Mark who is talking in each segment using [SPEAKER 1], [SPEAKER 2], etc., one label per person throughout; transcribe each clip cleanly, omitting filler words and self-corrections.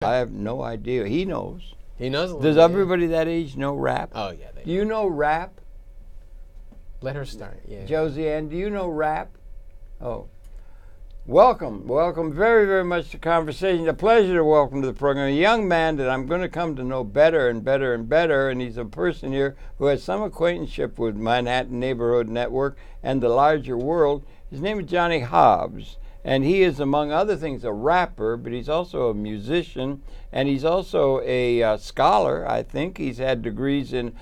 [SPEAKER 1] I have no idea. He knows.
[SPEAKER 2] He knows a little
[SPEAKER 1] Does
[SPEAKER 2] bit,
[SPEAKER 1] everybody that age know rap?
[SPEAKER 2] Oh, yeah.
[SPEAKER 1] Do you know rap?
[SPEAKER 2] Let her start, yeah.
[SPEAKER 1] Josie Ann, do you know rap? Oh. Welcome very, very much to Conversation. A pleasure to welcome to the program a young man that I'm going to come to know better and better and better, and he's a person here who has some acquaintanceship with Manhattan Neighborhood Network and the larger world. His name is Jonny Hobbes, and he is, among other things, a rapper, but he's also a musician, and he's also a scholar, I think. He's had degrees in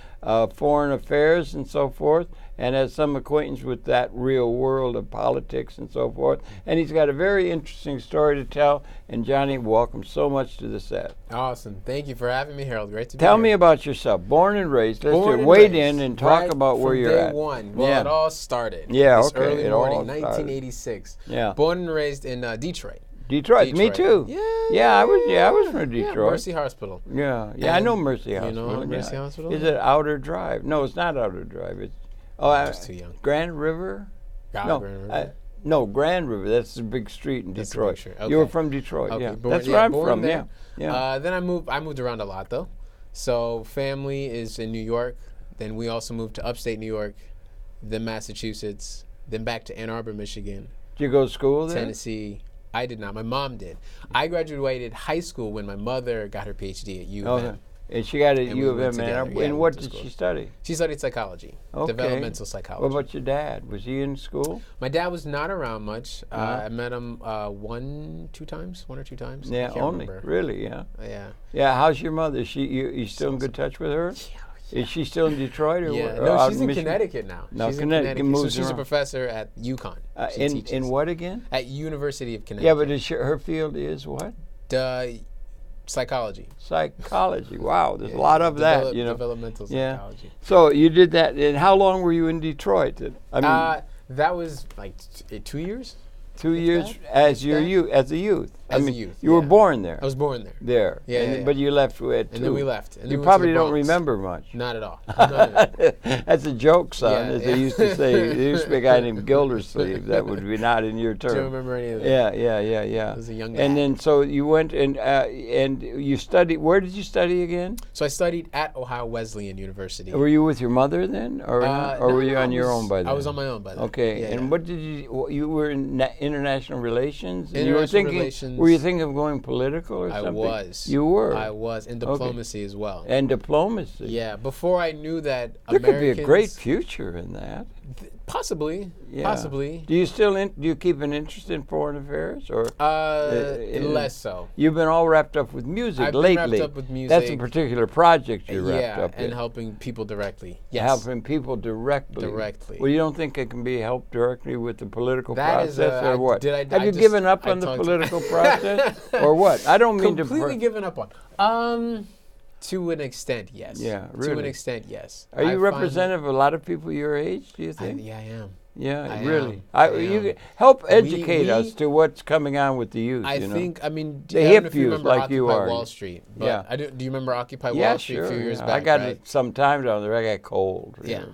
[SPEAKER 1] foreign affairs and so forth, and has some acquaintance with that real world of politics and so forth. And he's got a very interesting story to tell. And Johnny, welcome so much to the set.
[SPEAKER 2] Awesome. Thank you for having me, Harold. Great to be here.
[SPEAKER 1] Tell me about yourself. Born and raised. Let's wade in and talk about where you're at.
[SPEAKER 2] Day one. Well, it all started.
[SPEAKER 1] Yeah,
[SPEAKER 2] this
[SPEAKER 1] okay.
[SPEAKER 2] early morning, 1986.
[SPEAKER 1] Yeah.
[SPEAKER 2] Born and raised in Detroit.
[SPEAKER 1] Detroit, me too.
[SPEAKER 2] Yeah,
[SPEAKER 1] I was from Detroit.
[SPEAKER 2] Yeah, Mercy Hospital.
[SPEAKER 1] Yeah, I know Mercy Hospital.
[SPEAKER 2] You know Mercy Hospital?
[SPEAKER 1] Is it Outer Drive? No, it's not Outer Drive. It's
[SPEAKER 2] I was too young.
[SPEAKER 1] Grand River?
[SPEAKER 2] No, Grand River.
[SPEAKER 1] No, Grand River. That's the big street in Detroit.
[SPEAKER 2] Okay.
[SPEAKER 1] You were from Detroit,
[SPEAKER 2] okay.
[SPEAKER 1] yeah.
[SPEAKER 2] That's
[SPEAKER 1] where I'm from.
[SPEAKER 2] There.
[SPEAKER 1] Yeah.
[SPEAKER 2] Then I moved around a lot though. So family is in New York. Then we also moved to upstate New York, then Massachusetts, then back to Ann Arbor, Michigan.
[SPEAKER 1] Did you go to school there?
[SPEAKER 2] Tennessee. I did not. My mom did. I graduated high school when my mother got her PhD at U of M.
[SPEAKER 1] And she got it at U of M. And what did she study?
[SPEAKER 2] She studied psychology, developmental psychology.
[SPEAKER 1] What about your dad? Was he in school?
[SPEAKER 2] My dad was not around much. I met him one or two times.
[SPEAKER 1] Yeah,
[SPEAKER 2] I can't
[SPEAKER 1] only.
[SPEAKER 2] Remember.
[SPEAKER 1] Really, yeah.
[SPEAKER 2] Yeah.
[SPEAKER 1] Yeah, how's your mother? You still in good touch with her?
[SPEAKER 2] Yeah.
[SPEAKER 1] Is she still in Detroit? Or
[SPEAKER 2] no, she's in Connecticut now.
[SPEAKER 1] No,
[SPEAKER 2] she's in Connecticut.
[SPEAKER 1] So
[SPEAKER 2] she's a professor at UConn.
[SPEAKER 1] In what again?
[SPEAKER 2] At University of Connecticut.
[SPEAKER 1] Yeah, but her field is what?
[SPEAKER 2] Psychology.
[SPEAKER 1] Psychology. Wow, there's a lot of that, you know.
[SPEAKER 2] Developmental psychology.
[SPEAKER 1] Yeah. So you did that, and how long were you in Detroit? I mean,
[SPEAKER 2] that was like 2 years.
[SPEAKER 1] 2 years as a youth.
[SPEAKER 2] As a youth.
[SPEAKER 1] You were born there.
[SPEAKER 2] I was born there.
[SPEAKER 1] Yeah. But you left at 2.
[SPEAKER 2] And then we left. And
[SPEAKER 1] you probably don't remember much.
[SPEAKER 2] Not at all.
[SPEAKER 1] That's a joke, son, as they used to say. There used to be a guy named Gildersleeve. That would be not in your term.
[SPEAKER 2] Don't remember any of that.
[SPEAKER 1] Yeah.
[SPEAKER 2] I was a young guy.
[SPEAKER 1] And then so you went and you studied. Where did you study again?
[SPEAKER 2] So I studied at Ohio Wesleyan University.
[SPEAKER 1] Were you with your mother then, or were you on your own by then?
[SPEAKER 2] I was on my own by then.
[SPEAKER 1] Okay. And what did you were in international relations? And
[SPEAKER 2] international relations.
[SPEAKER 1] Were you thinking of going political or something?
[SPEAKER 2] I was.
[SPEAKER 1] You were?
[SPEAKER 2] I was. In diplomacy as well.
[SPEAKER 1] And diplomacy?
[SPEAKER 2] Yeah. Before I knew that
[SPEAKER 1] there could be a great future in that.
[SPEAKER 2] Possibly.
[SPEAKER 1] Yeah.
[SPEAKER 2] Possibly.
[SPEAKER 1] Do you keep an interest in foreign affairs, or
[SPEAKER 2] less so?
[SPEAKER 1] You've been all wrapped up with music lately.
[SPEAKER 2] I've been wrapped up with music.
[SPEAKER 1] That's a particular project you're wrapped up in.
[SPEAKER 2] And helping people directly. Yes.
[SPEAKER 1] Helping people directly. Well, you don't think it can be helped directly with the political process, or what? Have you given up on the political process, or what? I don't mean
[SPEAKER 2] completely given up on. To an extent, yes.
[SPEAKER 1] Yeah, really.
[SPEAKER 2] To an extent, yes.
[SPEAKER 1] Are you representative of a lot of people your age, do you think?
[SPEAKER 2] I am.
[SPEAKER 1] Yeah, really. You help educate us to what's coming on with the youth.
[SPEAKER 2] I think, the
[SPEAKER 1] hip youth like you are.
[SPEAKER 2] Wall Street. But do you remember Occupy
[SPEAKER 1] Wall
[SPEAKER 2] Street a few years back?
[SPEAKER 1] I got it some time down there. I got cold.
[SPEAKER 2] Yeah,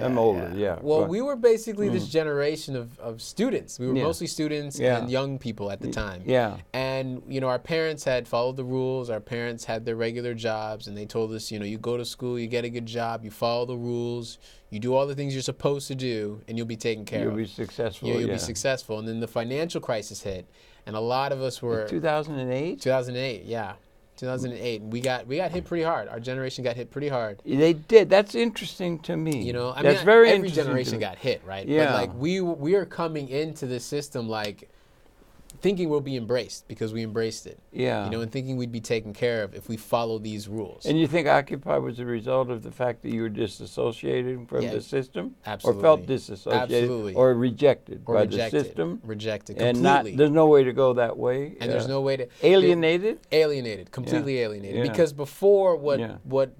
[SPEAKER 1] I'm older, yeah.
[SPEAKER 2] Well, we were basically this generation of students. We were mostly students and young people at the time.
[SPEAKER 1] Yeah.
[SPEAKER 2] And, our parents had followed the rules. Our parents had their regular jobs, and they told us, you go to school, you get a good job, you follow the rules, you do all the things you're supposed to do, and you'll be taken care of.
[SPEAKER 1] You'll be successful.
[SPEAKER 2] You'll be successful. And then the financial crisis hit, and a lot of us were...
[SPEAKER 1] 2008?
[SPEAKER 2] 2008, yeah. 2008. And we got hit pretty hard. Our generation got hit pretty hard.
[SPEAKER 1] They did. That's interesting to me.
[SPEAKER 2] That's very every generation got hit, right?
[SPEAKER 1] Yeah.
[SPEAKER 2] But we are coming into the system thinking we'll be embraced because we embraced it.
[SPEAKER 1] Yeah.
[SPEAKER 2] And thinking we'd be taken care of if we follow these rules.
[SPEAKER 1] And you think Occupy was a result of the fact that you were disassociated from the system?
[SPEAKER 2] Absolutely.
[SPEAKER 1] Or felt disassociated?
[SPEAKER 2] Absolutely.
[SPEAKER 1] Or rejected by the system?
[SPEAKER 2] Rejected
[SPEAKER 1] completely.
[SPEAKER 2] And
[SPEAKER 1] there's no way to go that way?
[SPEAKER 2] And there's no way to...
[SPEAKER 1] Alienated?
[SPEAKER 2] Alienated. Completely alienated. Because before what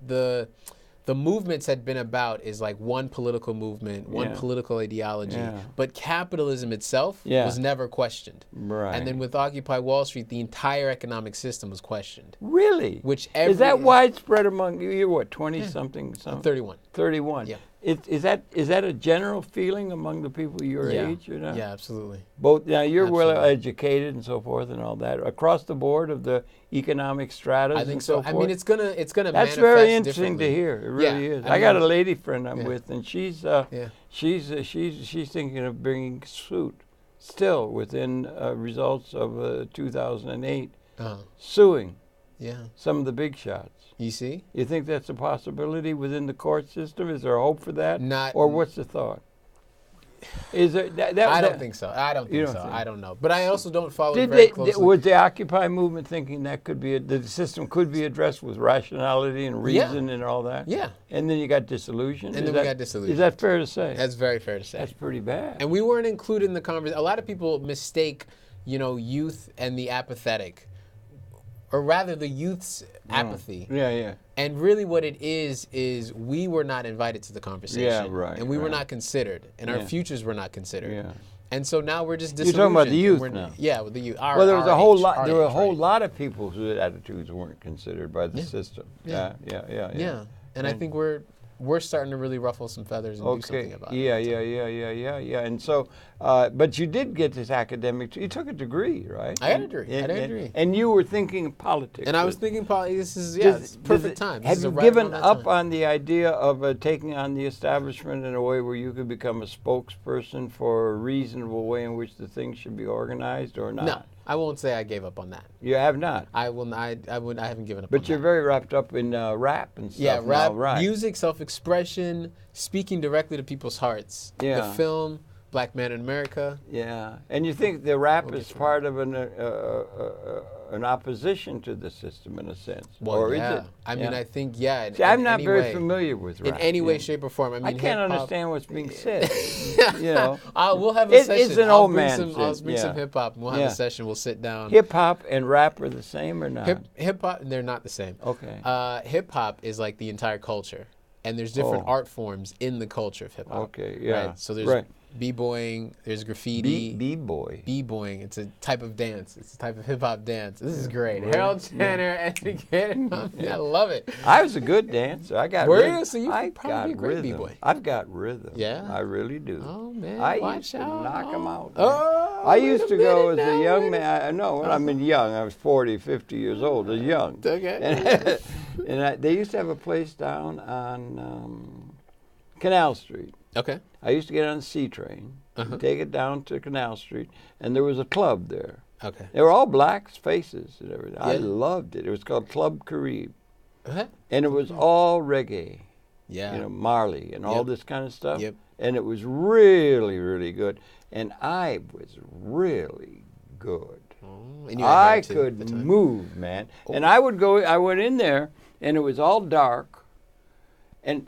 [SPEAKER 2] the movements had been about is like one political movement, one political ideology. But capitalism itself was never questioned.
[SPEAKER 1] Right.
[SPEAKER 2] And then with Occupy Wall Street, the entire economic system was questioned.
[SPEAKER 1] Really?
[SPEAKER 2] Is
[SPEAKER 1] that widespread among you? You're what, 20-something?
[SPEAKER 2] 31.
[SPEAKER 1] 31.
[SPEAKER 2] Yeah.
[SPEAKER 1] Is that a general feeling among the people your age or not?
[SPEAKER 2] Yeah, absolutely.
[SPEAKER 1] Both now you're well educated and so forth and all that across the board of the economic stratas. I think so.
[SPEAKER 2] I mean, it's gonna
[SPEAKER 1] That's
[SPEAKER 2] manifest
[SPEAKER 1] very interesting to hear. It really is. I got a lady friend I'm with, and she's thinking of bringing suit still within results of 2008, suing some of the big shots.
[SPEAKER 2] You see?
[SPEAKER 1] You think that's a possibility within the court system? Is there hope for that?
[SPEAKER 2] Not.
[SPEAKER 1] Or what's the thought? Is there?
[SPEAKER 2] I don't think so. I don't think so. I don't know. But I also don't follow it very closely.
[SPEAKER 1] Was the Occupy movement thinking that could be the system could be addressed with rationality and reason and all that?
[SPEAKER 2] Yeah.
[SPEAKER 1] And then you got disillusion.
[SPEAKER 2] And then we got disillusion.
[SPEAKER 1] Is that fair to say?
[SPEAKER 2] That's very fair to say.
[SPEAKER 1] That's pretty bad.
[SPEAKER 2] And we weren't included in the conversation. A lot of people mistake, youth and the apathetic. Or rather, the youth's apathy.
[SPEAKER 1] Yeah.
[SPEAKER 2] And really what it is we were not invited to the conversation.
[SPEAKER 1] Yeah, right.
[SPEAKER 2] And we were not considered. And our futures were not considered.
[SPEAKER 1] Yeah.
[SPEAKER 2] And so now we're just disillusioned.
[SPEAKER 1] You're talking about the youth now.
[SPEAKER 2] Yeah, with the youth.
[SPEAKER 1] Well, there was a whole lot. There were a whole lot of people whose attitudes weren't considered by the system. Yeah.
[SPEAKER 2] And I think we're starting to really ruffle some feathers and do something about it.
[SPEAKER 1] Yeah. And so, but you did get this academic. You took a degree, right?
[SPEAKER 2] I had a degree.
[SPEAKER 1] And you were thinking politics.
[SPEAKER 2] And I was thinking politics. It's perfect time.
[SPEAKER 1] Have you given up on the idea of taking on the establishment in a way where you could become a spokesperson for a reasonable way in which the thing should be organized, or not?
[SPEAKER 2] No. I won't say I gave up on that.
[SPEAKER 1] You have not.
[SPEAKER 2] I haven't given up.
[SPEAKER 1] But you're very wrapped up in rap and stuff.
[SPEAKER 2] Yeah, rap,
[SPEAKER 1] now, right.
[SPEAKER 2] Music, self-expression, speaking directly to people's hearts.
[SPEAKER 1] Yeah.
[SPEAKER 2] The film, Black Man in America.
[SPEAKER 1] Yeah, and you think the rap is part of an opposition to the system in a sense, or is it?
[SPEAKER 2] I mean, I think See,
[SPEAKER 1] I'm not very familiar with rap
[SPEAKER 2] in any way, shape, or form. I mean,
[SPEAKER 1] I can't understand what's being said.
[SPEAKER 2] We'll have a session.
[SPEAKER 1] It's an old man.
[SPEAKER 2] I'll bring some hip hop. We'll have a session. We'll sit down.
[SPEAKER 1] Hip hop and rap are the same or not?
[SPEAKER 2] Hip hop, they're not the same.
[SPEAKER 1] Okay.
[SPEAKER 2] Hip hop is like the entire culture, and there's different art forms in the culture of hip hop.
[SPEAKER 1] Okay. Yeah.
[SPEAKER 2] Right? So there's b-boying, there's graffiti.
[SPEAKER 1] B-boying.
[SPEAKER 2] It's a type of dance. It's a type of hip hop dance. This is great. Right. Harold Tanner, educated. I love it.
[SPEAKER 1] I was a good dancer. I got rhythm.
[SPEAKER 2] You? So you probably be a great b-boy.
[SPEAKER 1] I've got rhythm.
[SPEAKER 2] Yeah?
[SPEAKER 1] I really do.
[SPEAKER 2] Oh, man.
[SPEAKER 1] I used to knock them out. I used to go as a young man. I mean young. I was 40, 50 years old. I was young.
[SPEAKER 2] Okay.
[SPEAKER 1] And they used to have a place down on Canal Street.
[SPEAKER 2] Okay.
[SPEAKER 1] I used to get on the C train, take it down to Canal Street, and there was a club there.
[SPEAKER 2] Okay.
[SPEAKER 1] They were all black faces and everything. Yeah. I loved it. It was called Club Carib. And it was all reggae.
[SPEAKER 2] Yeah.
[SPEAKER 1] Marley and all this kind of stuff.
[SPEAKER 2] Yep.
[SPEAKER 1] And it was really, really good. And I was really good.
[SPEAKER 2] And
[SPEAKER 1] I could move, man. And I went in there, and it was all dark. And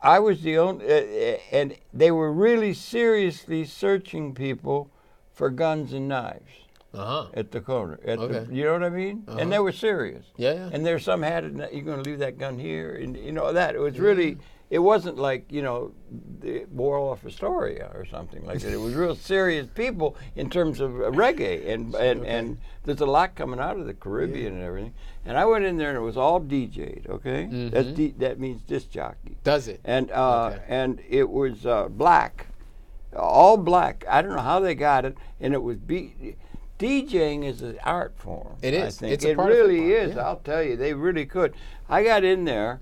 [SPEAKER 1] I was the only, and they were really seriously searching people for guns and knives at the corner. You know what I mean? And they were serious.
[SPEAKER 2] Yeah.
[SPEAKER 1] And there's some had it. You're going to leave that gun here, and that. It was really. It wasn't like the Waldorf Astoria or something like that. It was real serious people in terms of reggae, and there's a lot coming out of the Caribbean and everything. And I went in there and it was all DJ'd. Okay, that means disc jockey.
[SPEAKER 2] Does it?
[SPEAKER 1] And and it was black, all black. I don't know how they got it, and it was DJing is an art form.
[SPEAKER 2] It is.
[SPEAKER 1] I think it really is. Yeah. I'll tell you, they really could. I got in there.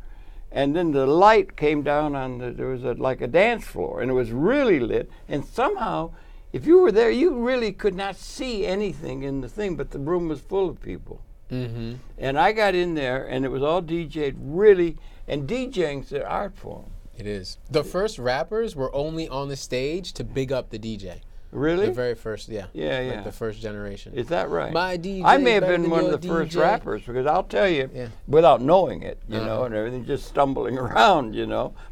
[SPEAKER 1] And then the light came down on there was like a dance floor, and it was really lit. And somehow, if you were there, you really could not see anything in the thing, but the room was full of people. And I got in there, and it was all DJ'd really, and DJing's an art form.
[SPEAKER 2] It is. The first rappers were only on the stage to big up the DJ.
[SPEAKER 1] Really?
[SPEAKER 2] The very first,
[SPEAKER 1] Yeah.
[SPEAKER 2] Like the first generation.
[SPEAKER 1] Is that right?
[SPEAKER 2] My DJ.
[SPEAKER 1] I may have been one of the first rappers, because I'll tell you, without knowing it, you know, and everything, just stumbling around,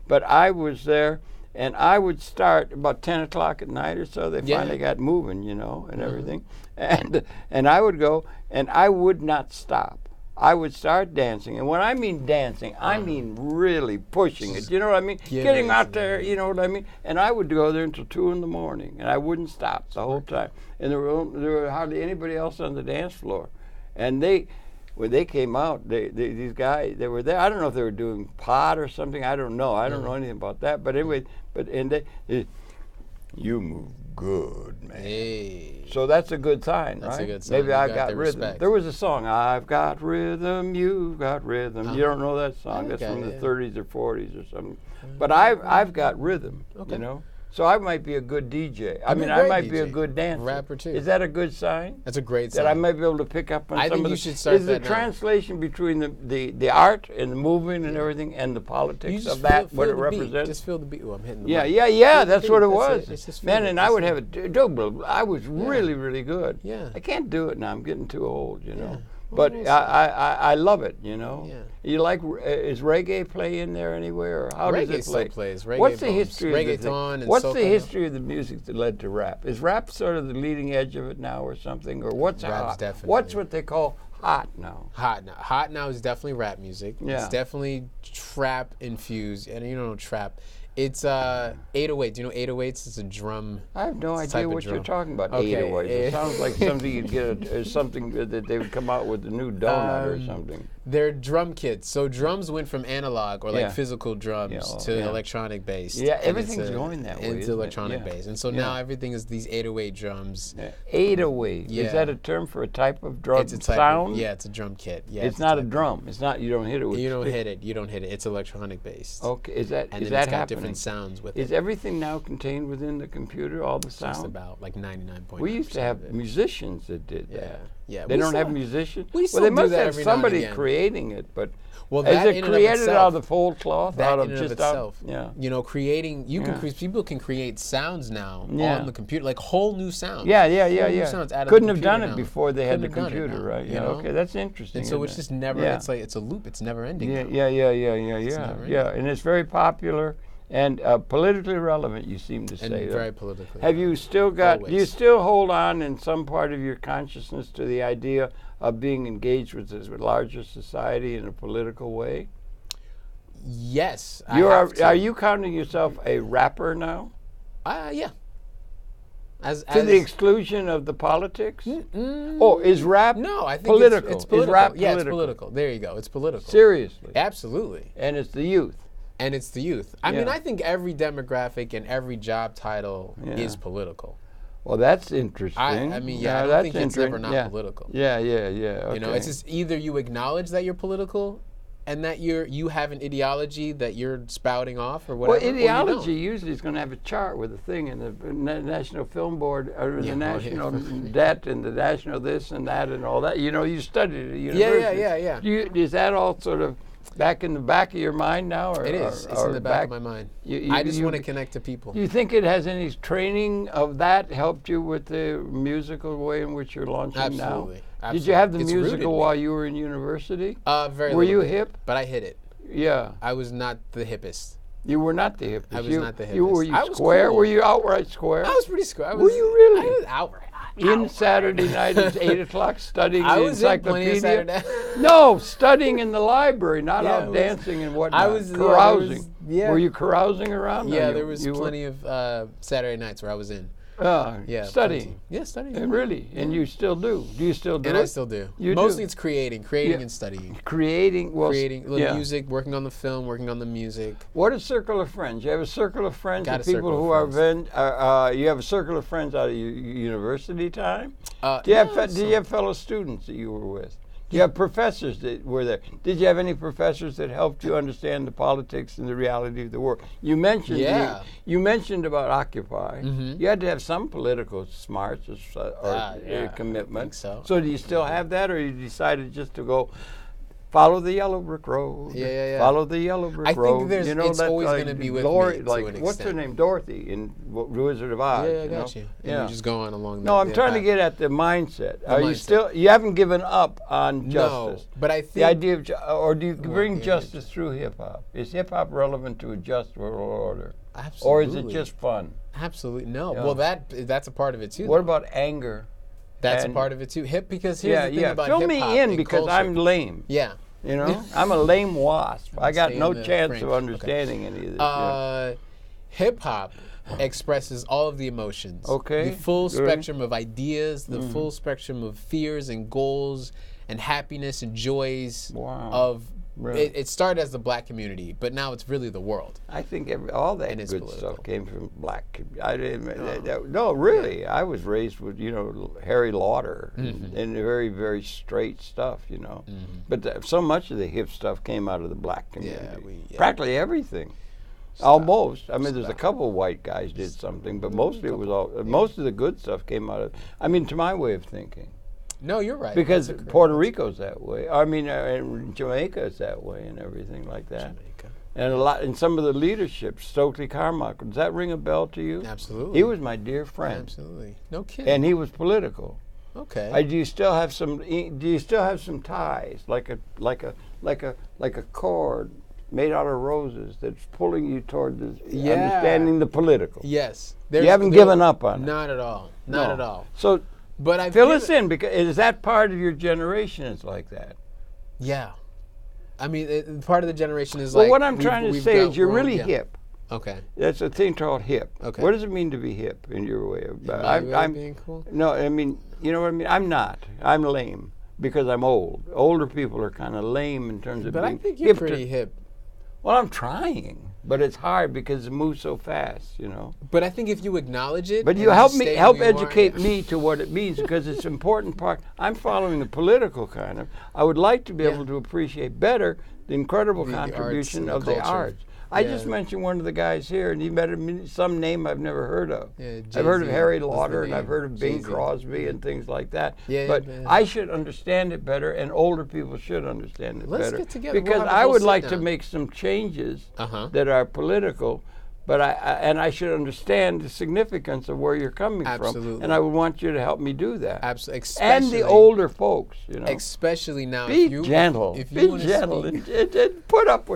[SPEAKER 1] But I was there, and I would start about 10 o'clock at night or so. They finally got moving, and everything. And I would go, and I would not stop. I would start dancing, and when I mean dancing, I mean really pushing it. You know what I mean? Getting out there, you know what I mean? And I would go there until 2 in the morning, and I wouldn't stop the whole time. And there were hardly anybody else on the dance floor, and when they came out, these guys, they were there. I don't know if they were doing pot or something. I don't know. I don't know anything about that. But anyway, you move good, man.
[SPEAKER 2] Hey.
[SPEAKER 1] So that's a good sign, right?
[SPEAKER 2] That's a good sign.
[SPEAKER 1] Maybe I got rhythm. Respect. There was a song, I've got rhythm, you've got rhythm. You don't know that song? That's from the 30s or 40s or something. But I've got rhythm, you know? So I might be a good DJ. I might be a good dancer.
[SPEAKER 2] Rapper too.
[SPEAKER 1] Is that a good sign?
[SPEAKER 2] That's a great sign.
[SPEAKER 1] That I might be able to pick up on some of the...
[SPEAKER 2] I think you should start
[SPEAKER 1] that. Is the translation between the art and the movement and everything and the politics of that, what it represents?
[SPEAKER 2] Just feel the beat. Oh, I'm hitting the
[SPEAKER 1] mic. Yeah, that's what it was. Man, and I would have it. I was really, really good.
[SPEAKER 2] Yeah.
[SPEAKER 1] I can't do it now. I'm getting too old, you know. But I love it, you know. Yeah. You like, is reggae play in there anywhere, or how does it play?
[SPEAKER 2] Still plays. Reggae
[SPEAKER 1] What's the history
[SPEAKER 2] of
[SPEAKER 1] the What's the history of the music that led to rap? Is rap sort of the leading edge of it now, or something, or what's hot?
[SPEAKER 2] Definitely.
[SPEAKER 1] What's what they call hot now?
[SPEAKER 2] Hot now is definitely rap music.
[SPEAKER 1] Yeah.
[SPEAKER 2] It's definitely trap infused, and you don't know trap. It's 808. Do you know 808s? It's a drum.
[SPEAKER 1] I have no idea what you're talking about. Okay. 808s. It sounds like something you'd get. Something that they would come out with a new donut or something.
[SPEAKER 2] They're drum kits. So drums went from analog or like physical drums to electronic based.
[SPEAKER 1] Yeah, everything's going that way.
[SPEAKER 2] Into electronic based, and so now everything is these 808 drums.
[SPEAKER 1] 808.
[SPEAKER 2] Yeah.
[SPEAKER 1] Is that a term for a type of drum
[SPEAKER 2] it's a type
[SPEAKER 1] sound?
[SPEAKER 2] It's a drum kit. Yeah,
[SPEAKER 1] it's not a drum. It's not. You don't hit it with.
[SPEAKER 2] You don't hit it. You don't hit it. It's electronic based.
[SPEAKER 1] Okay, is that
[SPEAKER 2] and
[SPEAKER 1] is
[SPEAKER 2] then
[SPEAKER 1] that
[SPEAKER 2] it's got
[SPEAKER 1] happening?
[SPEAKER 2] Different sounds with it.
[SPEAKER 1] Is everything now contained within the computer? All the sound?
[SPEAKER 2] Just about like 99.9%.
[SPEAKER 1] We used to have musicians that did that.
[SPEAKER 2] Yeah.
[SPEAKER 1] They don't have musicians.
[SPEAKER 2] We still
[SPEAKER 1] they must
[SPEAKER 2] do that
[SPEAKER 1] have
[SPEAKER 2] every
[SPEAKER 1] somebody
[SPEAKER 2] now and again.
[SPEAKER 1] creating it, but.
[SPEAKER 2] Well,
[SPEAKER 1] is it created out of the full cloth?
[SPEAKER 2] That
[SPEAKER 1] out of
[SPEAKER 2] in
[SPEAKER 1] just
[SPEAKER 2] of itself.
[SPEAKER 1] Yeah.
[SPEAKER 2] You know, creating. You can people can create sounds now on the computer, like whole new sounds.
[SPEAKER 1] Yeah.
[SPEAKER 2] New sounds out of
[SPEAKER 1] Couldn't
[SPEAKER 2] the
[SPEAKER 1] have done
[SPEAKER 2] now.
[SPEAKER 1] it before they had the computer, right?
[SPEAKER 2] You know?
[SPEAKER 1] Okay, that's interesting.
[SPEAKER 2] And so it's just never. It's like it's a loop. It's never ending.
[SPEAKER 1] Yeah. And it's very popular and politically relevant. You seem to say.
[SPEAKER 2] And very politically.
[SPEAKER 1] Have you still got?
[SPEAKER 2] Always.
[SPEAKER 1] Do you still hold on in some part of your consciousness to the idea of being engaged with this larger society in a political way?
[SPEAKER 2] Yes.
[SPEAKER 1] Are you counting yourself a rapper now?
[SPEAKER 2] Yeah.
[SPEAKER 1] To the exclusion of the politics? Oh, is rap
[SPEAKER 2] I think
[SPEAKER 1] political?
[SPEAKER 2] It's political.
[SPEAKER 1] Is rap
[SPEAKER 2] political?
[SPEAKER 1] political?
[SPEAKER 2] It's political. There you go. It's political.
[SPEAKER 1] Seriously?
[SPEAKER 2] Absolutely.
[SPEAKER 1] And it's the youth?
[SPEAKER 2] And it's the youth. I mean, I think every demographic and every job title is political.
[SPEAKER 1] Well, that's interesting.
[SPEAKER 2] I mean, I don't think it's ever not political.
[SPEAKER 1] Yeah. Okay.
[SPEAKER 2] You know, it's just either you acknowledge that you're political and that you have an ideology that you're spouting off or whatever.
[SPEAKER 1] Well, ideology usually is going to have a chart with a thing in the National Film Board or the national debt and the national this and that and all that. You know, you studied it at university.
[SPEAKER 2] Yeah.
[SPEAKER 1] Is that all sort of back in the back of your mind now? Or,
[SPEAKER 2] it is. It's in the back of my mind. I just want to connect to people.
[SPEAKER 1] Do you think it has any training of that helped you with the musical way in which you're launching now?
[SPEAKER 2] Absolutely.
[SPEAKER 1] Did you have the musical while you were in university?
[SPEAKER 2] Very
[SPEAKER 1] Were you
[SPEAKER 2] bit,
[SPEAKER 1] hip?
[SPEAKER 2] But I hit it.
[SPEAKER 1] Yeah.
[SPEAKER 2] I was not the hippest.
[SPEAKER 1] You were not the hippest.
[SPEAKER 2] I was not the hippest.
[SPEAKER 1] Were you square?
[SPEAKER 2] Cool.
[SPEAKER 1] Were you outright square?
[SPEAKER 2] I was pretty square.
[SPEAKER 1] Were you really?
[SPEAKER 2] I was outright.
[SPEAKER 1] In Saturday night at 8 o'clock studying the encyclopedia?
[SPEAKER 2] In
[SPEAKER 1] No, studying in the library, not out dancing and whatnot.
[SPEAKER 2] I was
[SPEAKER 1] carousing. Were you carousing around?
[SPEAKER 2] Yeah, there was plenty of Saturday nights where I was in.
[SPEAKER 1] Studying.
[SPEAKER 2] Yeah, studying.
[SPEAKER 1] And really? And you still do? Do you still do
[SPEAKER 2] and
[SPEAKER 1] it?
[SPEAKER 2] I still do.
[SPEAKER 1] You
[SPEAKER 2] Mostly
[SPEAKER 1] do?
[SPEAKER 2] It's creating and studying.
[SPEAKER 1] Creating
[SPEAKER 2] music, working on the film, working on the music.
[SPEAKER 1] What a circle of friends. You have a circle of friends
[SPEAKER 2] Got
[SPEAKER 1] of people who are you have a circle of friends out of university time? Do you have fellow students that you were with? Do you have professors that were there? Did you have any professors that helped you understand the politics and the reality of the world? You mentioned you mentioned about Occupy. You had to have some political smarts or commitment.
[SPEAKER 2] I think
[SPEAKER 1] So do you still have that, or you decided just to go follow the yellow brick road? Follow the yellow brick road.
[SPEAKER 2] I think it's always going to be with me to an extent.
[SPEAKER 1] What's her name? Dorothy in Wizard of Oz.
[SPEAKER 2] Yeah, I got you. And you just go on along.
[SPEAKER 1] No, I'm trying to get at the mindset. You still? You haven't given up on justice.
[SPEAKER 2] No, but I think
[SPEAKER 1] the idea of, or do you bring justice through hip hop? Is hip hop relevant to a just world order?
[SPEAKER 2] Absolutely.
[SPEAKER 1] Or is it just fun?
[SPEAKER 2] Absolutely no. Yeah. Well, that's a part of it too.
[SPEAKER 1] What about anger?
[SPEAKER 2] That's a part of it too. Because here's the thing about
[SPEAKER 1] Fill
[SPEAKER 2] hip-hop
[SPEAKER 1] me in because
[SPEAKER 2] culture.
[SPEAKER 1] I'm lame.
[SPEAKER 2] Yeah.
[SPEAKER 1] You know, I'm a lame wasp. I got no chance of understanding any of this.
[SPEAKER 2] Hip hop expresses all of the emotions.
[SPEAKER 1] Okay.
[SPEAKER 2] The full spectrum of ideas, the full spectrum of fears and goals and happiness and joys
[SPEAKER 1] wow.
[SPEAKER 2] of.
[SPEAKER 1] Really?
[SPEAKER 2] It started as the black community, but now it's really the world.
[SPEAKER 1] I think all that good
[SPEAKER 2] political.
[SPEAKER 1] stuff came from black. I didn't. No, really. Yeah. I was raised with Harry Lauder and very, very straight stuff. But so much of the hip stuff came out of the black community. Practically everything. Almost. I mean, there's a couple of white guys did something, but mostly it was all. Most of the good stuff came out of. I mean, to my way of thinking.
[SPEAKER 2] No, you're right.
[SPEAKER 1] Because Puerto Rico's that way. I mean, Jamaica is that way and everything like that.
[SPEAKER 2] Jamaica.
[SPEAKER 1] And a lot in some of the leadership, Stokely Carmichael. Does that ring a bell to you?
[SPEAKER 2] Absolutely.
[SPEAKER 1] He was my dear friend.
[SPEAKER 2] Absolutely. No kidding.
[SPEAKER 1] And he was political.
[SPEAKER 2] Okay.
[SPEAKER 1] Do you still have some? Do you still have some ties, like a cord made out of roses that's pulling you toward understanding the political?
[SPEAKER 2] Yes.
[SPEAKER 1] You haven't given up on it.
[SPEAKER 2] Not at all. Not at all.
[SPEAKER 1] So. But fill us in, because is that part of your generation is like that?
[SPEAKER 2] Yeah. I mean, part of the generation is
[SPEAKER 1] well, what I'm trying to say is you're really hip.
[SPEAKER 2] Okay.
[SPEAKER 1] That's a thing called hip.
[SPEAKER 2] Okay.
[SPEAKER 1] What does it mean to be hip in your way of?
[SPEAKER 2] I'm being cool?
[SPEAKER 1] No, I mean, you know what I mean? I'm not. I'm lame because I'm old. Older people are kind of lame in terms of being hip.
[SPEAKER 2] But I think you're pretty hip.
[SPEAKER 1] Well, I'm trying, but it's hard because it moves so fast,
[SPEAKER 2] But I think if you acknowledge it,
[SPEAKER 1] but you help educate me to what it means, because it's an important part. I'm following the political kind of. I would like to be able to appreciate better the incredible contribution of the arts. I just mentioned one of the guys here, and he met some name I've never heard of. I've heard of Harry Lauder, and I've heard of Bing Crosby and things like that. But I should understand it better, and older people should understand it better.
[SPEAKER 2] Let's get together.
[SPEAKER 1] Because I would like to make some changes that are political, but I should understand the significance of where you're coming from, and I would want you to help me do that.
[SPEAKER 2] Absolutely,
[SPEAKER 1] and the older folks,
[SPEAKER 2] Especially now,
[SPEAKER 1] be gentle. Be gentle and put up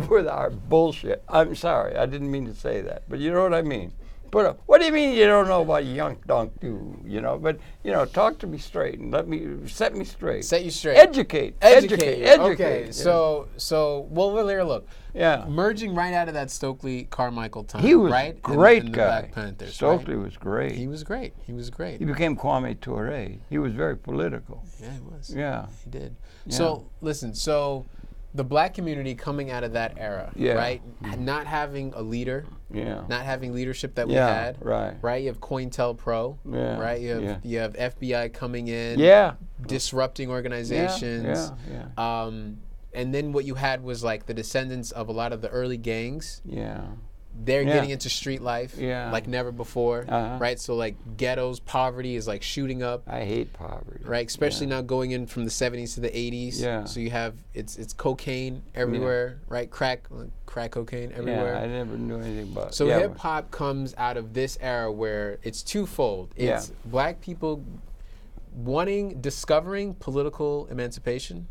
[SPEAKER 1] with our bullshit. I'm sorry, I didn't mean to say that, but you know what I mean. What do you mean you don't know about Young Dunk Do? But talk to me straight and set me straight.
[SPEAKER 2] Set you straight.
[SPEAKER 1] Educate.
[SPEAKER 2] Okay, so look.
[SPEAKER 1] Yeah.
[SPEAKER 2] Merging right out of that Stokely Carmichael time.
[SPEAKER 1] He was
[SPEAKER 2] right?
[SPEAKER 1] great
[SPEAKER 2] in
[SPEAKER 1] guy.
[SPEAKER 2] The Black Panthers,
[SPEAKER 1] Stokely was great.
[SPEAKER 2] He was great. He
[SPEAKER 1] became Kwame Ture. He was very political.
[SPEAKER 2] Yeah, he was.
[SPEAKER 1] Yeah.
[SPEAKER 2] He did.
[SPEAKER 1] Yeah.
[SPEAKER 2] So listen. The black community coming out of that era, right? Not having a leader, not having leadership that we had, right? You have COINTELPRO, right? You have FBI coming in, disrupting organizations, and then what you had was like the descendants of a lot of the early gangs. They're getting into street life like never before, right? So like ghettos, poverty is like shooting up.
[SPEAKER 1] I hate poverty,
[SPEAKER 2] right? Especially now going in from the 70s to the 80s. So you have it's cocaine everywhere, right? Crack cocaine everywhere.
[SPEAKER 1] I never knew anything about it.
[SPEAKER 2] So hip hop comes out of this era where it's twofold. It's black people discovering political emancipation.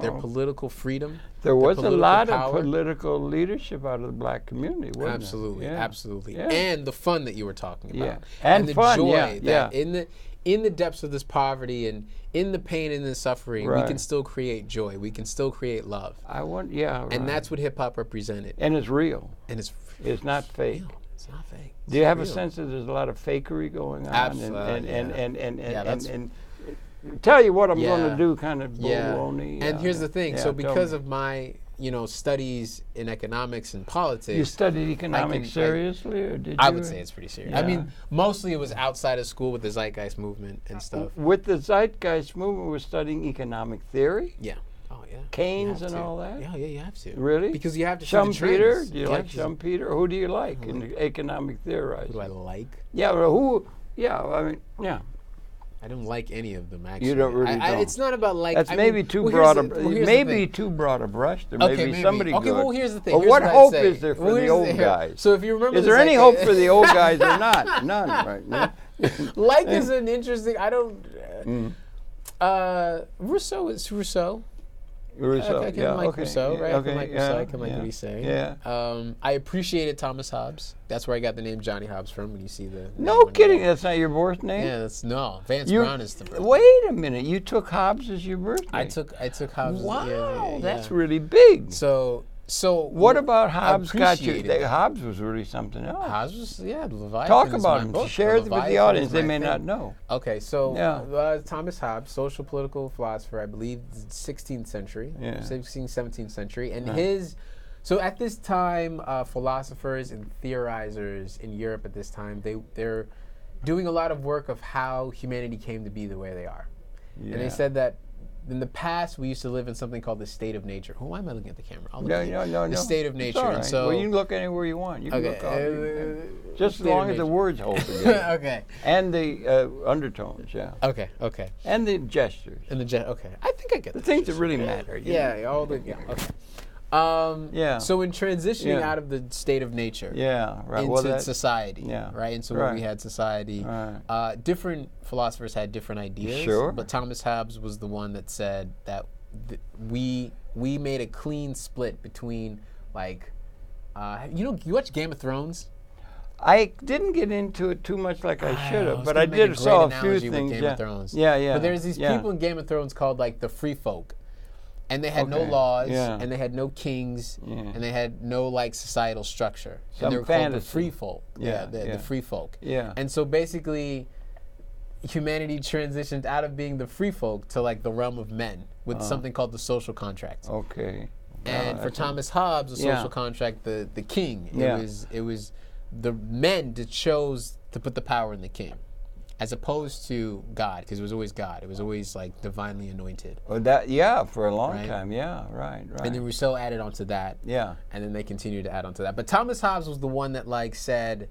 [SPEAKER 2] Their political freedom.
[SPEAKER 1] There was a lot of political leadership out of the black community, wasn't
[SPEAKER 2] absolutely,
[SPEAKER 1] there?
[SPEAKER 2] Absolutely. And the fun that you were talking about.
[SPEAKER 1] And
[SPEAKER 2] the
[SPEAKER 1] fun,
[SPEAKER 2] joy that in the depths of this poverty and in the pain and the suffering, we can still create joy. We can still create love. And that's what hip hop represented.
[SPEAKER 1] And it's real.
[SPEAKER 2] And it's
[SPEAKER 1] not fake.
[SPEAKER 2] Real. It's not fake.
[SPEAKER 1] Do you have a sense that there's a lot of fakery going on?
[SPEAKER 2] Absolutely.
[SPEAKER 1] And tell you what I'm going to do, kind of baloney.
[SPEAKER 2] And here's the thing. So because of my, studies in economics and politics.
[SPEAKER 1] You studied economics seriously, or did you?
[SPEAKER 2] I would say it's pretty serious. I mean, mostly it was outside of school with the Zeitgeist movement and stuff.
[SPEAKER 1] With the Zeitgeist movement, we're studying economic theory?
[SPEAKER 2] Yeah. Oh, yeah.
[SPEAKER 1] Keynes and all that?
[SPEAKER 2] Yeah, you have to.
[SPEAKER 1] Really?
[SPEAKER 2] Because you have to see the
[SPEAKER 1] Schumpeter?
[SPEAKER 2] trends.
[SPEAKER 1] Do you like Schumpeter? Who do you like in economic theorizing?
[SPEAKER 2] Who do I like?
[SPEAKER 1] Yeah, well,
[SPEAKER 2] I don't like any of them, actually.
[SPEAKER 1] You don't really
[SPEAKER 2] It's not about like.
[SPEAKER 1] That's maybe too broad a brush. There may be somebody good.
[SPEAKER 2] Okay, well, here's the thing.
[SPEAKER 1] Well, what hope is there for the old guys?
[SPEAKER 2] So if you remember,
[SPEAKER 1] is there any hope for the old guys or not? None, right? No?
[SPEAKER 2] Like is an interesting. I don't. Rousseau is Rousseau. I can like Rousseau, right? I can like Rousseau. I can like what he's saying.
[SPEAKER 1] Yeah.
[SPEAKER 2] I appreciated Thomas Hobbes. That's where I got the name Johnny Hobbes from. When you see the
[SPEAKER 1] no kidding, that's not your birth name.
[SPEAKER 2] Yeah, Vance Brown is the birth.
[SPEAKER 1] Wait a minute, you took Hobbes as your birth name.
[SPEAKER 2] I took Hobbes.
[SPEAKER 1] Wow,
[SPEAKER 2] as
[SPEAKER 1] that's really big.
[SPEAKER 2] So So
[SPEAKER 1] what about Hobbes got you? Hobbes was really something else.
[SPEAKER 2] Hobbes was, Leviathan.
[SPEAKER 1] Talk about him. Share it with the audience. They may not know.
[SPEAKER 2] Okay, so Thomas Hobbes, social political philosopher, I believe, 16th century, 16th, 17th century, and his. So at this time, philosophers and theorizers in Europe at this time, they're doing a lot of work of how humanity came to be the way they are, and they said that. In the past, we used to live in something called the state of nature. Why am I looking at the camera? I'll look at the state of nature.
[SPEAKER 1] Right.
[SPEAKER 2] And so,
[SPEAKER 1] well, you can look anywhere you want. You can look just as long as the words hold together.
[SPEAKER 2] Okay.
[SPEAKER 1] And the undertones,
[SPEAKER 2] Okay.
[SPEAKER 1] And the gestures.
[SPEAKER 2] Okay. I think I get
[SPEAKER 1] the things that really matter.
[SPEAKER 2] Okay. So in transitioning out of the state of nature into society, right? And so when we had society, different philosophers had different ideas.
[SPEAKER 1] Sure.
[SPEAKER 2] But Thomas Hobbes was the one that said that we made a clean split between you watch Game of Thrones?
[SPEAKER 1] I didn't get into it too much like I should have, but I did saw a few things.
[SPEAKER 2] Game of Thrones.
[SPEAKER 1] Yeah.
[SPEAKER 2] But there's these people in Game of Thrones called the free folk. And they had no laws, and they had no kings, and they had no societal structure. And they were called the free folk. The free folk.
[SPEAKER 1] Yeah.
[SPEAKER 2] And so basically, humanity transitioned out of being the free folk to the realm of men with something called the social contract.
[SPEAKER 1] Okay.
[SPEAKER 2] And for Thomas Hobbes, the social contract, the king, it was the men that chose to put the power in the king. As opposed to God, because it was always God. It was always divinely anointed.
[SPEAKER 1] Well, for a long time. Yeah, right.
[SPEAKER 2] And then Rousseau added onto that.
[SPEAKER 1] Yeah.
[SPEAKER 2] And then they continued to add onto that. But Thomas Hobbes was the one that said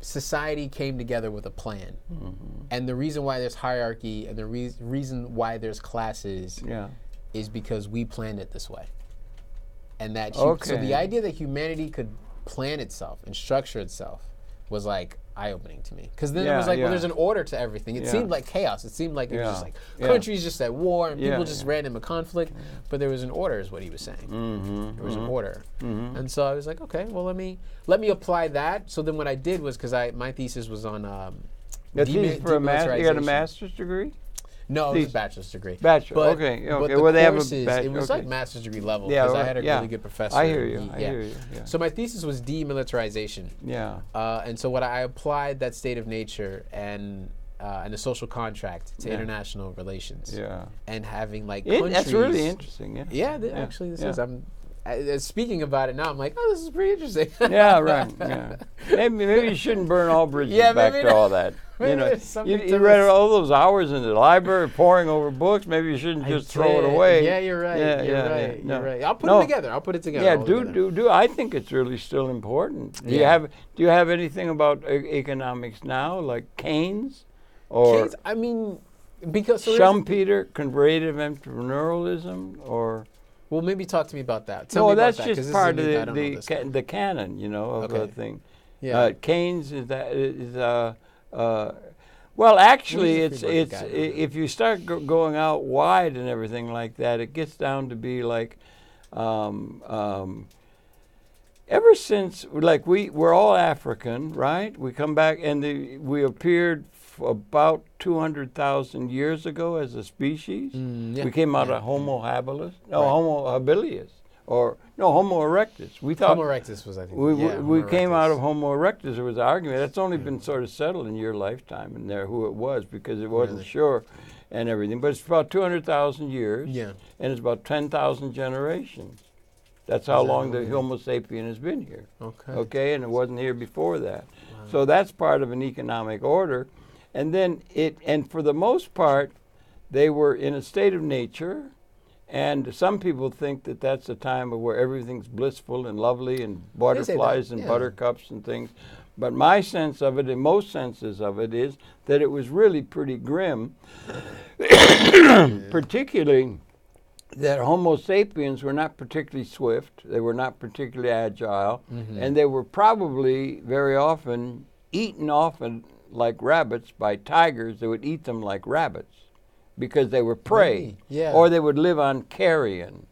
[SPEAKER 2] society came together with a plan. Mm-hmm. And the reason why there's hierarchy and the reason why there's classes is because we planned it this way. And that so the idea that humanity could plan itself and structure itself was eye-opening to me, because then it was well, there's an order to everything. It seemed like chaos. It seemed like it was just countries just at war and people just ran into conflict, but there was an order, is what he was saying. There was an order, and so I was like, okay, well let me apply that. So then what I did was, because my thesis was on
[SPEAKER 1] for a master. You got a master's degree?
[SPEAKER 2] No, it was a bachelor's degree.
[SPEAKER 1] Bachelor,
[SPEAKER 2] but,
[SPEAKER 1] okay.
[SPEAKER 2] But the courses, it was master's degree level, because I had a really good professor.
[SPEAKER 1] I hear you. I hear you. Yeah.
[SPEAKER 2] So my thesis was demilitarization.
[SPEAKER 1] Yeah.
[SPEAKER 2] And so I applied that state of nature and the social contract to international relations.
[SPEAKER 1] Yeah.
[SPEAKER 2] And having countries.
[SPEAKER 1] That's really interesting.
[SPEAKER 2] Yeah. Actually, this is. Speaking about it now, I'm oh, this is pretty interesting.
[SPEAKER 1] Yeah, right. Yeah. Maybe you shouldn't burn all bridges back to all that. You read all those hours in the library poring over books. Maybe you shouldn't just throw it away.
[SPEAKER 2] Yeah, you're right. You're right. I'll put it together.
[SPEAKER 1] Yeah, do. I think it's really still important. Do you have anything about economics now, like Keynes, or
[SPEAKER 2] Keynes? I mean, because
[SPEAKER 1] Schumpeter, creative entrepreneurialism, or.
[SPEAKER 2] Well, maybe talk to me about that.
[SPEAKER 1] Tell me about that, just part of the canon, of the thing. Yeah. Keynes well, actually, it's if you start going out wide and everything like that, it gets down to be ever since we're all African, right? We come back and we appeared about 200,000 years ago as a species. We came out of Homo habilis, Homo habilis, or Homo erectus. We thought
[SPEAKER 2] Homo erectus was, I think.
[SPEAKER 1] We came out of Homo erectus. There was an argument. That's only been sort of settled in your lifetime and there who it was, because it wasn't sure and everything. But it's about 200,000 years, and it's about 10,000 generations. That's how long the Homo sapien has been here. Okay, and it wasn't here before that. Wow. So that's part of an economic order. And then and for the most part, they were in a state of nature. And some people think that that's a time of where everything's blissful and lovely and butterflies and buttercups and things. But my sense of it, and most senses of it, is that it was really pretty grim, particularly that Homo sapiens were not particularly swift, they were not particularly agile, and they were probably very often eaten like rabbits by tigers. They would eat them like rabbits because they were prey, or they would live on carrion.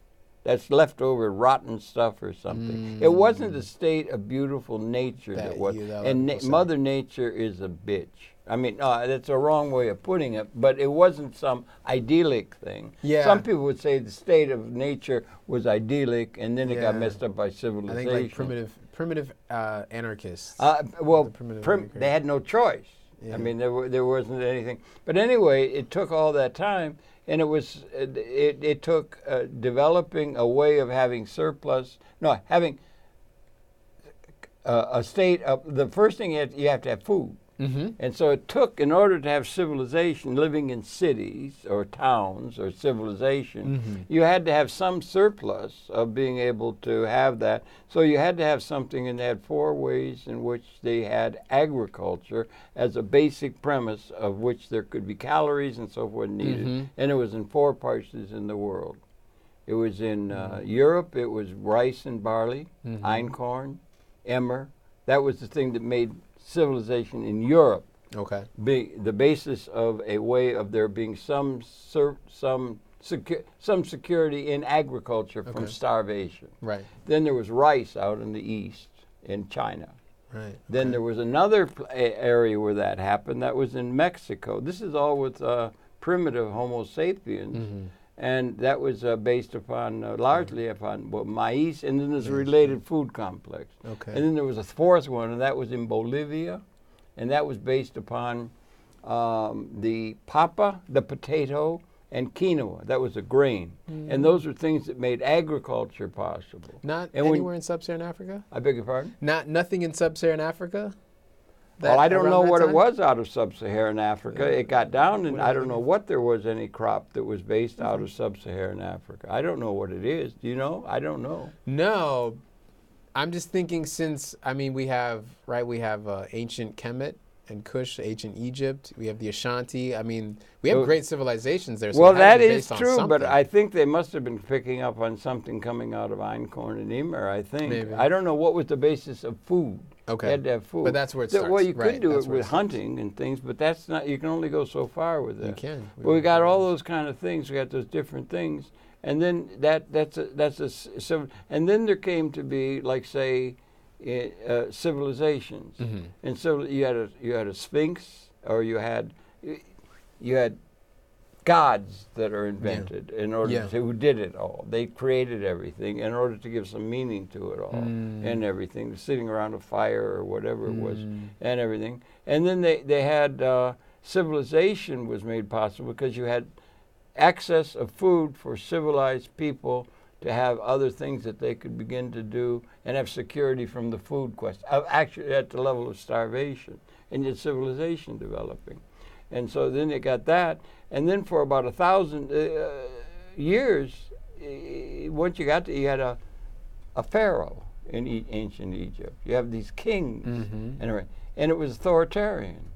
[SPEAKER 1] that's leftover rotten stuff or something. It wasn't a state of beautiful nature that was. And Mother Nature is a bitch. I mean, that's a wrong way of putting it, but it wasn't some idyllic thing.
[SPEAKER 2] Yeah.
[SPEAKER 1] Some people would say the state of nature was idyllic, and then it got messed up by civilization.
[SPEAKER 2] I think like primitive anarchists.
[SPEAKER 1] They had no choice. Yeah. I mean, there wasn't anything. But anyway, it took all that time, and it took developing a way of having having a state of, the first thing you have to have food. Mm-hmm. And so it took, in order to have civilization, living in cities or towns or civilization, you had to have some surplus of being able to have that. So you had to have something, and they had 4 ways in which they had agriculture as a basic premise of which there could be calories and so forth needed. And it was in 4 places in the world. It was in Europe, it was rice and barley, einkorn, emmer. That was the thing that made civilization in Europe be the basis of a way of there being some security in agriculture from starvation.
[SPEAKER 2] Right.
[SPEAKER 1] Then there was rice out in the east in China.
[SPEAKER 2] Right.
[SPEAKER 1] Then there was another area where that happened. That was in Mexico. This is all with primitive Homo sapiens. And that was based upon, largely upon maize, and then there's a related food complex.
[SPEAKER 2] Okay.
[SPEAKER 1] And then there was a 4th one, and that was in Bolivia, and that was based upon the papa, the potato, and quinoa. That was a grain. And those were things that made agriculture possible.
[SPEAKER 2] Not anywhere in sub-Saharan Africa?
[SPEAKER 1] I beg your pardon?
[SPEAKER 2] Nothing in sub-Saharan Africa?
[SPEAKER 1] Well, I don't know what it was out of sub-Saharan Africa. It got down, and I don't know what there was any crop that was based out of sub-Saharan Africa. I don't know what it is. Do you know? I don't know.
[SPEAKER 2] No. I'm just thinking since, I mean, we have ancient Kemet and Kush, ancient Egypt. We have the Ashanti. I mean, we have great civilizations there. So
[SPEAKER 1] well, that is true, but I think they must have been picking up on something coming out of einkorn and emmer, I think.
[SPEAKER 2] Maybe.
[SPEAKER 1] I don't know what was the basis of food.
[SPEAKER 2] Okay.
[SPEAKER 1] You had to have food.
[SPEAKER 2] But that's where it starts.
[SPEAKER 1] Well, you could do it with hunting and things, but that's not, you can only go so far with it.
[SPEAKER 2] You can.
[SPEAKER 1] But we got all those kind of things. We got those different things. And then and then there came to be, like, say, civilizations. And so you had a sphinx, or you had gods that are invented in order to, who did it all. They created everything in order to give some meaning to it all and everything, sitting around a fire or whatever it was and everything. And then they had civilization was made possible because you had access of food for civilized people to have other things that they could begin to do and have security from the food quest, actually at the level of starvation, and yet civilization developing. And so then they got that, and then for about 1,000 years, once you got to, you had a pharaoh in ancient Egypt. You have these kings, and it was authoritarian.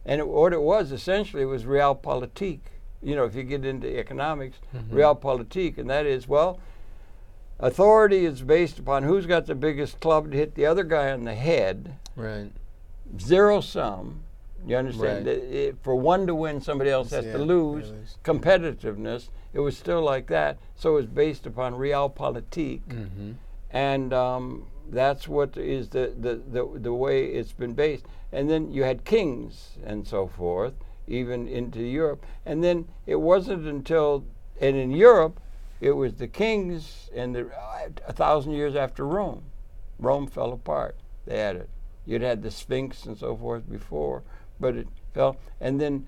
[SPEAKER 1] And what it was essentially was realpolitik. You know, if you get into economics, realpolitik, and that is, well, authority is based upon who's got the biggest club to hit the other guy on the head.
[SPEAKER 2] Right.
[SPEAKER 1] Zero sum. You understand?
[SPEAKER 2] Right.
[SPEAKER 1] For one to win, somebody else has to lose. Competitiveness. It was still like that. So it was based upon realpolitik, and that's what is the way it's been based. And then you had kings and so forth, even into Europe. And then it wasn't until, and in Europe, it was the kings, and 1,000 years after Rome. Rome fell apart. They had it. You'd had the Sphinx and so forth before, but it fell. And then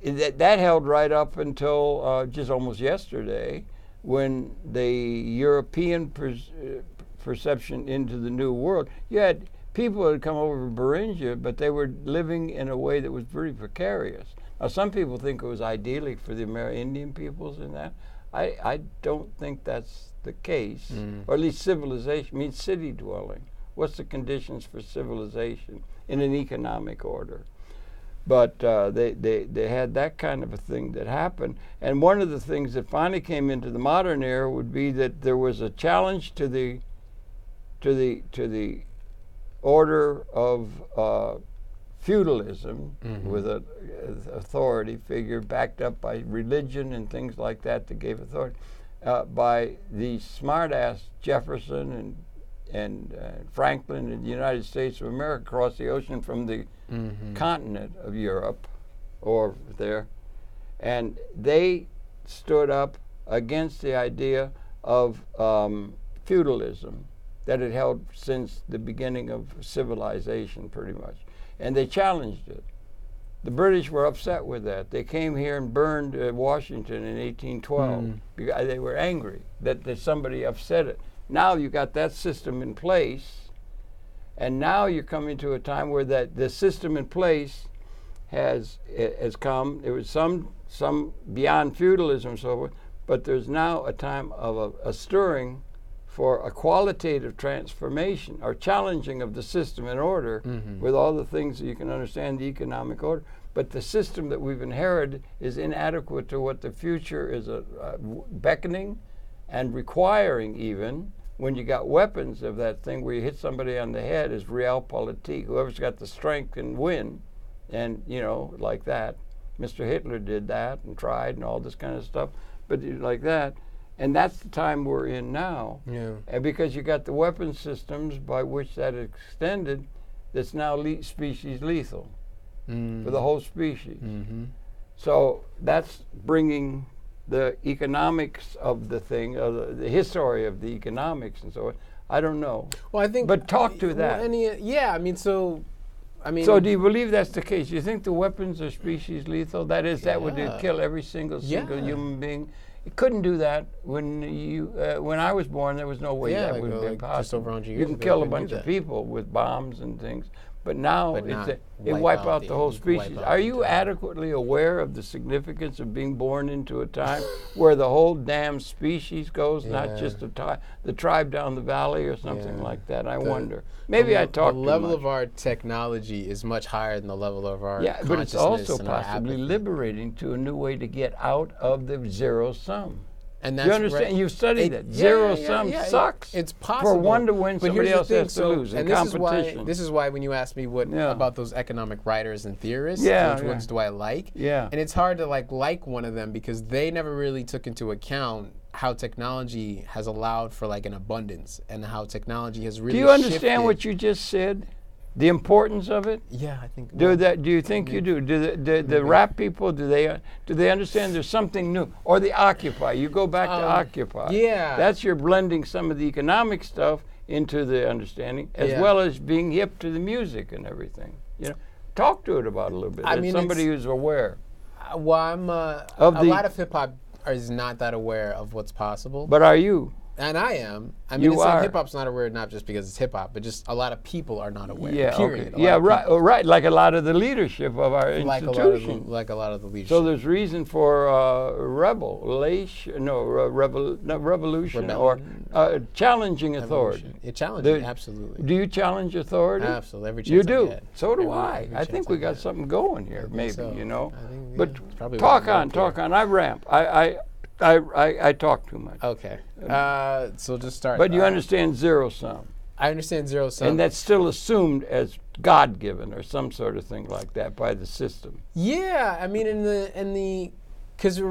[SPEAKER 1] that held right up until just almost yesterday, when the European perception into the New World, you had people who had come over from Beringia, but they were living in a way that was pretty precarious. Now, some people think it was idyllic for the Amerindian peoples in that. I don't think that's the case, or at least civilization means city dwelling. What's the conditions for civilization in an economic order? But they had that kind of a thing that happened. And one of the things that finally came into the modern era would be that there was a challenge to the order of feudalism with an authority figure backed up by religion and things like that gave authority. by the smart-ass Jefferson and Franklin in the United States of America across the ocean from the continent of Europe, or there, and they stood up against the idea of feudalism that had held since the beginning of civilization, pretty much, and they challenged it. The British were upset with that. They came here and burned Washington in 1812 because they were angry that somebody upset it. Now you got that system in place, and now you're coming to a time where the system in place has come. There was some beyond feudalism and so forth, but there's now a time of a stirring for a qualitative transformation or challenging of the system and order with all the things that you can understand the economic order. But the system that we've inherited is inadequate to what the future is beckoning and requiring, even when you got weapons of that thing where you hit somebody on the head is realpolitik. Whoever's got the strength can win. And, like that. Mr. Hitler did that and tried and all this kind of stuff. But like that. And that's the time we're in now. Yeah. And because you got the weapon systems by which that is extended, that's now species lethal for the whole species. So that's bringing the economics of the thing, the history of the economics and so on. I don't know.
[SPEAKER 2] Well, I think.
[SPEAKER 1] But talk to that.
[SPEAKER 2] So
[SPEAKER 1] do you believe that's the case? You think the weapons are species lethal? That is, that would kill every single human being. You couldn't do that when I was born. There was no way that would be possible.
[SPEAKER 2] Just over 100 years
[SPEAKER 1] you can kill a bunch of people with bombs and things, but now it wipe out the whole species. Are you adequately aware of the significance of being born into a time where the whole damn species goes, not just the tribe down the valley or something like that? I wonder. Maybe I talk too much.
[SPEAKER 2] The level of our technology is much higher than the level of our consciousness.
[SPEAKER 1] But it's also possibly liberating to a new way to get out of the zero sum.
[SPEAKER 2] And that's
[SPEAKER 1] you understand?
[SPEAKER 2] Right.
[SPEAKER 1] You've studied it. Zero sum sucks.
[SPEAKER 2] It's possible.
[SPEAKER 1] For one to win, somebody else has to lose in competition.
[SPEAKER 2] This is why when you ask me about those economic writers and theorists, which ones do I like? And it's hard to like one of them because they never really took into account how technology has allowed for an abundance and how technology has really
[SPEAKER 1] Do you understand what you just said? The importance of it?
[SPEAKER 2] Yeah, I think.
[SPEAKER 1] Do you think you do? Do the rap people, do they understand there's something new? Or the Occupy, you go back to Occupy.
[SPEAKER 2] Yeah.
[SPEAKER 1] That's you're blending some of the economic stuff into the understanding, as well as being hip to the music and everything. Talk to it about a little bit. Somebody who's aware.
[SPEAKER 2] Well, I'm a lot of hip hop is not that aware of what's possible.
[SPEAKER 1] But are you?
[SPEAKER 2] And I am. Hip hop's not aware, not just because it's hip hop, but just a lot of people are not aware.
[SPEAKER 1] Yeah,
[SPEAKER 2] period.
[SPEAKER 1] Okay. Right. Like a lot of the leadership of our institution.
[SPEAKER 2] Like a lot of the leadership.
[SPEAKER 1] So there's reason for revolution or challenging authority.
[SPEAKER 2] Challenging, absolutely.
[SPEAKER 1] Do you challenge authority?
[SPEAKER 2] Absolutely. Every chance
[SPEAKER 1] you do.
[SPEAKER 2] I get.
[SPEAKER 1] So do I. I think we got something going here, maybe.
[SPEAKER 2] So.
[SPEAKER 1] But talk on. I ramp. I talk too much.
[SPEAKER 2] Okay. So just start.
[SPEAKER 1] But you understand zero sum.
[SPEAKER 2] I understand zero sum.
[SPEAKER 1] And that's still assumed as God-given or some sort of thing like that by the system.
[SPEAKER 2] Yeah, because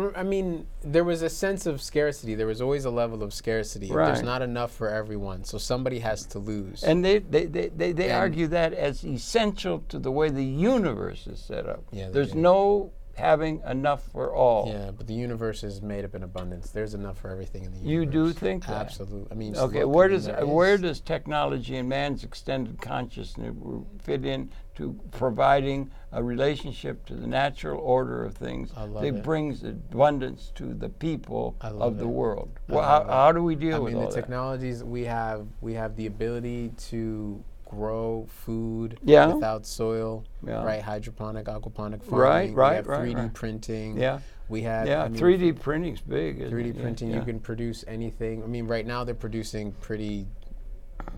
[SPEAKER 2] there was a sense of scarcity. There was always a level of scarcity.
[SPEAKER 1] Right.
[SPEAKER 2] There's not enough for everyone, so somebody has to lose.
[SPEAKER 1] And they argue that as essential to the way the universe is set up.
[SPEAKER 2] Yeah,
[SPEAKER 1] there's no having enough for all.
[SPEAKER 2] Yeah, but the universe is made up in abundance. There's enough for everything in the universe.
[SPEAKER 1] You do think that?
[SPEAKER 2] Absolutely.
[SPEAKER 1] Okay, where does technology and man's extended consciousness fit in to providing a relationship to the natural order of things that brings abundance to the people of the world? Well, how do we deal with all that?
[SPEAKER 2] The technologies we have the ability to grow food without soil, right? Hydroponic, aquaponic farming.
[SPEAKER 1] Right.
[SPEAKER 2] We have 3D printing. We have
[SPEAKER 1] 3D printing's big.
[SPEAKER 2] 3D printing, you can produce anything. Right now they're producing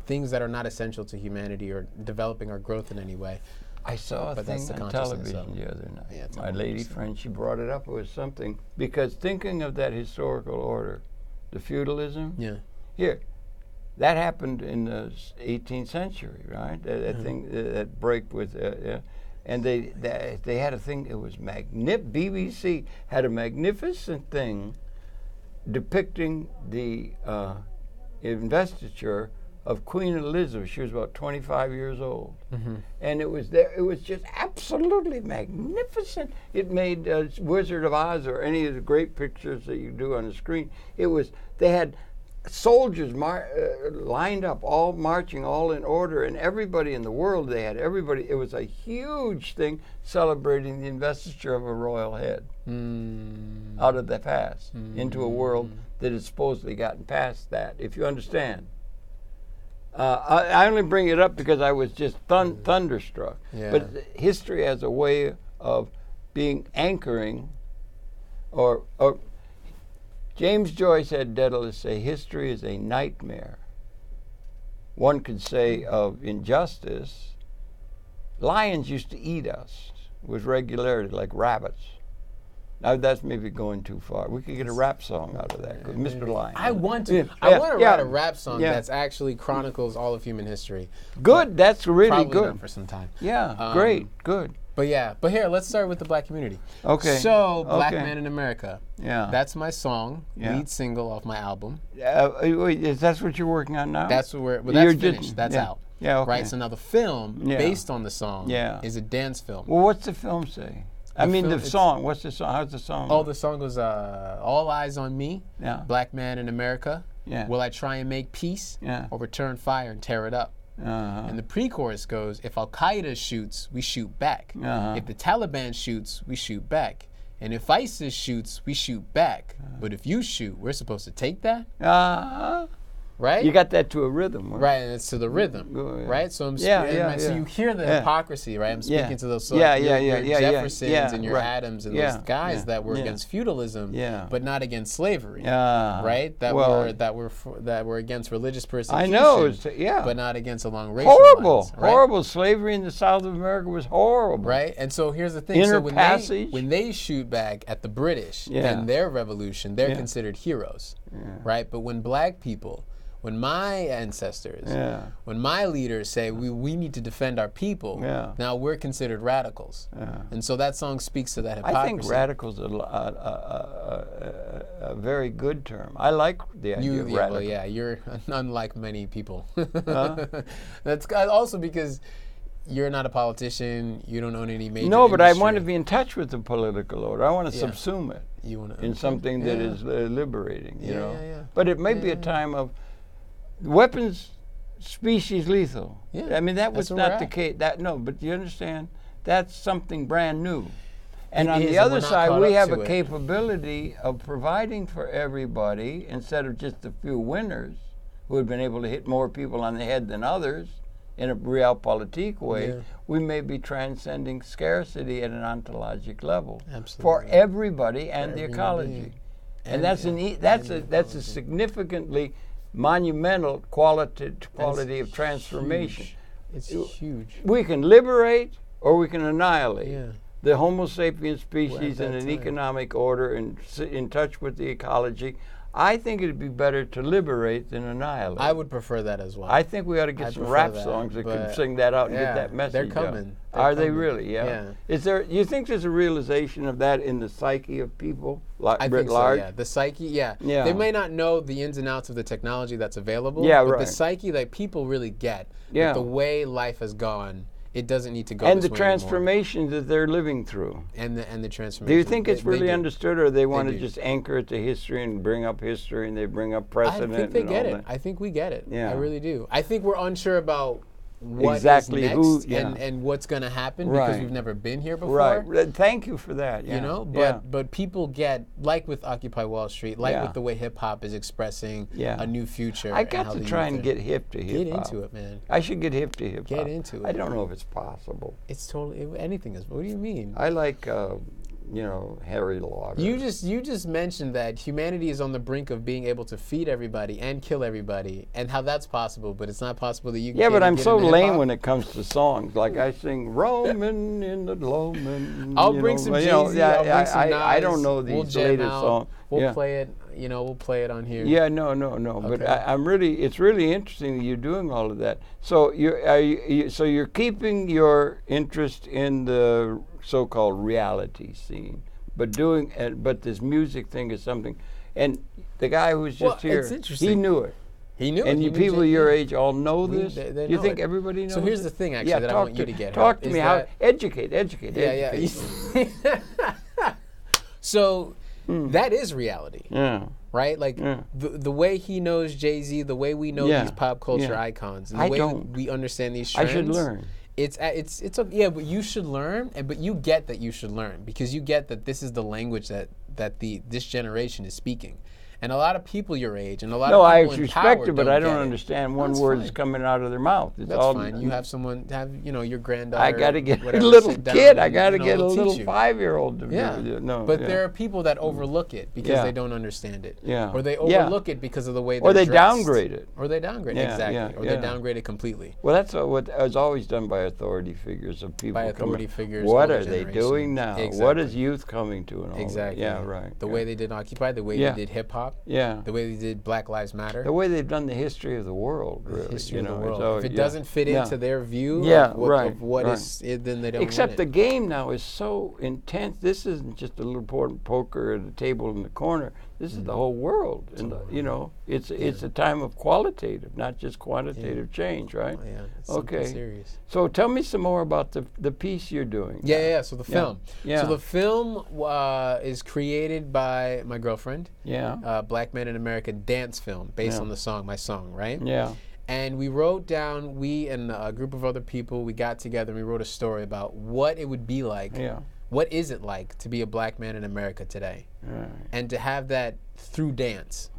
[SPEAKER 2] things that are not essential to humanity or developing our growth in any way.
[SPEAKER 1] I saw a thing on television the other night. My lady friend, she brought it up. It was something because thinking of that historical order, the feudalism.
[SPEAKER 2] Yeah.
[SPEAKER 1] Here. That happened in the 18th century, right? That thing, that break with, and they had a thing. It was BBC had a magnificent thing depicting the investiture of Queen Elizabeth. She was about 25 years old, and it was there. It was just absolutely magnificent. It made Wizard of Oz or any of the great pictures that you do on the screen. It was. They had soldiers lined up, all marching, all in order, and everybody in the world. They had everybody. It was a huge thing celebrating the investiture of a royal head out of the past into a world that has supposedly gotten past that. If you understand. I only bring it up because I was just thunderstruck. Yeah. But history has a way of being anchoring, or James Joyce had Daedalus say, history is a nightmare. One could say of injustice, lions used to eat us with regularity like rabbits. Now that's maybe going too far. We could get a rap song out of that, Mr. Lion.
[SPEAKER 2] I want to write a rap song that's actually chronicles all of human history.
[SPEAKER 1] Good, that's really
[SPEAKER 2] probably
[SPEAKER 1] good.
[SPEAKER 2] Not for some time.
[SPEAKER 1] Yeah, great, good.
[SPEAKER 2] But here, let's start with the black community.
[SPEAKER 1] Okay.
[SPEAKER 2] So, Black Man in America.
[SPEAKER 1] Yeah.
[SPEAKER 2] That's my song, lead single off my album.
[SPEAKER 1] Is that what you're working on now?
[SPEAKER 2] That's that's finished. That's out.
[SPEAKER 1] Yeah, okay.
[SPEAKER 2] Right. So now the film based on the song is a dance film.
[SPEAKER 1] Well, what's the film say? The song. What's the song? How's the song?
[SPEAKER 2] Oh, the song was All Eyes on Me.
[SPEAKER 1] Yeah.
[SPEAKER 2] Black Man in America.
[SPEAKER 1] Yeah.
[SPEAKER 2] Will I try and make peace?
[SPEAKER 1] Yeah.
[SPEAKER 2] Or return fire and tear it up? And the pre-chorus goes, if Al-Qaeda shoots, we shoot back. If the Taliban shoots, we shoot back. And if ISIS shoots, we shoot back. But if you shoot, we're supposed to take that? Right?
[SPEAKER 1] You got that to a rhythm.
[SPEAKER 2] Right, and it's to the rhythm. Right? So I'm so you hear the hypocrisy, right? I'm speaking to those your Jeffersons and your Adams and those guys that were against feudalism, but not against slavery. Right? That were against religious persecution.
[SPEAKER 1] I know,
[SPEAKER 2] but not against along racial lines. Right?
[SPEAKER 1] Horrible. Slavery in the South of America was horrible.
[SPEAKER 2] Right? And so here's the thing. When they shoot back at the British and their revolution, they're considered heroes. Right? But when black people, when my ancestors, when my leaders say we need to defend our people, now we're considered radicals. And so that song speaks to that hypocrisy.
[SPEAKER 1] I think radicals are a very good term. I like the idea of radical.
[SPEAKER 2] Well, you're unlike many people. That's also because you're not a politician. You don't own any major industry.
[SPEAKER 1] But I want to be in touch with the political order. I want to subsume it in something that is liberating. You know. But it may be a time of weapons, species lethal.
[SPEAKER 2] Yeah,
[SPEAKER 1] I mean, that was not the case. But you understand? That's something brand new. And on the other side, we have a capability of providing for everybody instead of just a few winners who have been able to hit more people on the head than others in a realpolitik way. We may be transcending scarcity at an ontologic level for everybody and the ecology. And that's a significantly monumental quality of transformation.
[SPEAKER 2] It's huge.
[SPEAKER 1] We can liberate or we can annihilate the Homo sapien species in an economic order and in touch with the ecology. I think it'd be better to liberate than annihilate.
[SPEAKER 2] I would prefer that as well.
[SPEAKER 1] I think we ought to get some rap songs that can sing that out and get that message
[SPEAKER 2] They're coming.
[SPEAKER 1] Are they really? Yeah. Is there? You think there's a realization of that in the psyche of people, writ large?
[SPEAKER 2] So, the psyche. They may not know the ins and outs of the technology that's available.
[SPEAKER 1] But
[SPEAKER 2] the psyche that people really get. That the way life has gone, it doesn't need to go.
[SPEAKER 1] And the transformations that they're living through.
[SPEAKER 2] And the transformation.
[SPEAKER 1] Do you think it's really understood, or they want to just anchor it to history and bring up history and they bring up precedent?
[SPEAKER 2] I think they get it. I think we get it. I really do. I think we're unsure about what
[SPEAKER 1] exactly
[SPEAKER 2] is next and what's going to happen because we've never been here before.
[SPEAKER 1] Right. Thank you for that.
[SPEAKER 2] You know, but people get, like with Occupy Wall Street, like with the way hip hop is expressing a new future.
[SPEAKER 1] I got to try and get hip to hip hop.
[SPEAKER 2] Get into it, man.
[SPEAKER 1] I should get hip to hip hop.
[SPEAKER 2] Get into it.
[SPEAKER 1] I don't know if it's possible.
[SPEAKER 2] It's totally anything is. What do you mean?
[SPEAKER 1] I like Harry Lauder.
[SPEAKER 2] You just mentioned that humanity is on the brink of being able to feed everybody and kill everybody, and how that's possible, but it's not possible that you can.
[SPEAKER 1] Yeah, but I'm so lame when it comes to songs. Like I sing "Roman in the Loman."
[SPEAKER 2] I'll bring some Jay-Z. I'll bring some Nas.
[SPEAKER 1] I don't know these latest songs.
[SPEAKER 2] We'll play it. We'll play it on here.
[SPEAKER 1] Yeah, no. Okay. But it's really interesting that you're doing all of that. So you're keeping your interest in the so-called reality scene, but this music thing is something. And the guy who was just here, he knew it.
[SPEAKER 2] He knew it.
[SPEAKER 1] And you people your age all know this?
[SPEAKER 2] They
[SPEAKER 1] you
[SPEAKER 2] know
[SPEAKER 1] think
[SPEAKER 2] it.
[SPEAKER 1] everybody knows
[SPEAKER 2] So here's the thing, actually, that I want you to get.
[SPEAKER 1] Talk to me. How educate.
[SPEAKER 2] Yeah. So that is reality.
[SPEAKER 1] Yeah.
[SPEAKER 2] Right? Like the way he knows Jay-Z, the way we know these pop culture icons, and the way we understand these trends.
[SPEAKER 1] I should learn.
[SPEAKER 2] It's but you should learn, but you get that you should learn because you get that this is the language that this generation is speaking. And a lot of people your age and a lot of people in power
[SPEAKER 1] respect it, but I don't understand one word is coming out of their mouth.
[SPEAKER 2] That's fine. You have someone your granddaughter.
[SPEAKER 1] I got to get a little kid. I got to get a little 5-year-old to do it.
[SPEAKER 2] But there are people that overlook it because they don't understand it.
[SPEAKER 1] Yeah.
[SPEAKER 2] Or they overlook it because of the way they're
[SPEAKER 1] Or they
[SPEAKER 2] dressed.
[SPEAKER 1] downgrade it.
[SPEAKER 2] Or they downgrade it, exactly. Or they downgrade it completely.
[SPEAKER 1] Well, that's what is always done by authority figures of people.
[SPEAKER 2] By authority figures.
[SPEAKER 1] What are they doing now?
[SPEAKER 2] Exactly.
[SPEAKER 1] What is youth coming to and all
[SPEAKER 2] Exactly.
[SPEAKER 1] that? Yeah, right.
[SPEAKER 2] The way they did Occupy, the way they did hip hop.
[SPEAKER 1] Yeah.
[SPEAKER 2] The way they did Black Lives Matter.
[SPEAKER 1] The way they've done the history of the world, really.
[SPEAKER 2] The history of the world. If it doesn't fit into their view of what is it, then they don't
[SPEAKER 1] Except
[SPEAKER 2] win
[SPEAKER 1] the game now is so intense. This isn't just a little poker at a table in the corner. This is the whole world. And it's a time of qualitative, not just quantitative change, right?
[SPEAKER 2] Oh, yeah. It's
[SPEAKER 1] okay.
[SPEAKER 2] Serious.
[SPEAKER 1] So tell me some more about the piece you're doing.
[SPEAKER 2] Yeah. So the film.
[SPEAKER 1] Yeah.
[SPEAKER 2] So the film is created by my girlfriend.
[SPEAKER 1] Yeah.
[SPEAKER 2] Black Men in America dance film based on my song, right?
[SPEAKER 1] Yeah.
[SPEAKER 2] And we wrote down, we and a group of other people, we got together and we wrote a story about what it would be like.
[SPEAKER 1] Yeah.
[SPEAKER 2] What is it like to be a black man in America today?
[SPEAKER 1] Right.
[SPEAKER 2] And to have that through dance,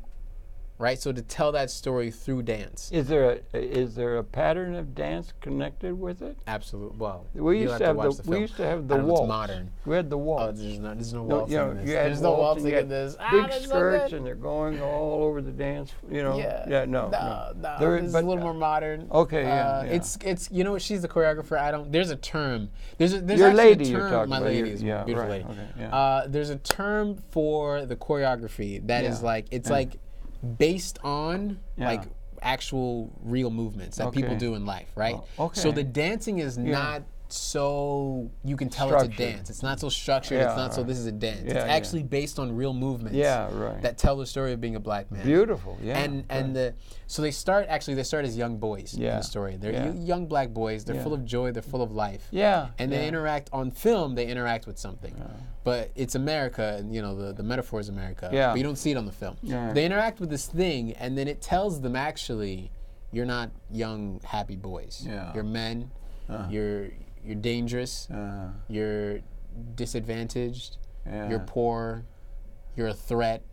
[SPEAKER 2] right? So to tell that story through dance.
[SPEAKER 1] Is there a pattern of dance connected with it?
[SPEAKER 2] Absolutely. Well,
[SPEAKER 1] we used to have the waltz.
[SPEAKER 2] It's modern.
[SPEAKER 1] We had the waltz.
[SPEAKER 2] Oh, there's no waltz in this.
[SPEAKER 1] There's
[SPEAKER 2] no waltzing in this.
[SPEAKER 1] Big skirts and they're going all over the dance. No.
[SPEAKER 2] It's a little more modern.
[SPEAKER 1] Okay,
[SPEAKER 2] It's she's the choreographer. There's a term. There's
[SPEAKER 1] your lady you're talking
[SPEAKER 2] my
[SPEAKER 1] about.
[SPEAKER 2] lady is beautiful lady.
[SPEAKER 1] Okay, yeah.
[SPEAKER 2] There's a term for the choreography that is like like based on like actual real movements that people do in life, right? So the dancing is not so you can tell it's a dance. It's not so structured. It's not so this is a dance. It's actually based on real movements that tell the story of being a black man.
[SPEAKER 1] Beautiful,
[SPEAKER 2] So they start as young boys in the story. They're young black boys. They're full of joy. They're full of life. And they interact on film. They interact with something. But it's America, and the metaphor is America. But you don't see it on the film. They interact with this thing, and then it tells them actually, you're not young, happy boys. You're men. You're dangerous. You're disadvantaged. You're poor. You're a threat.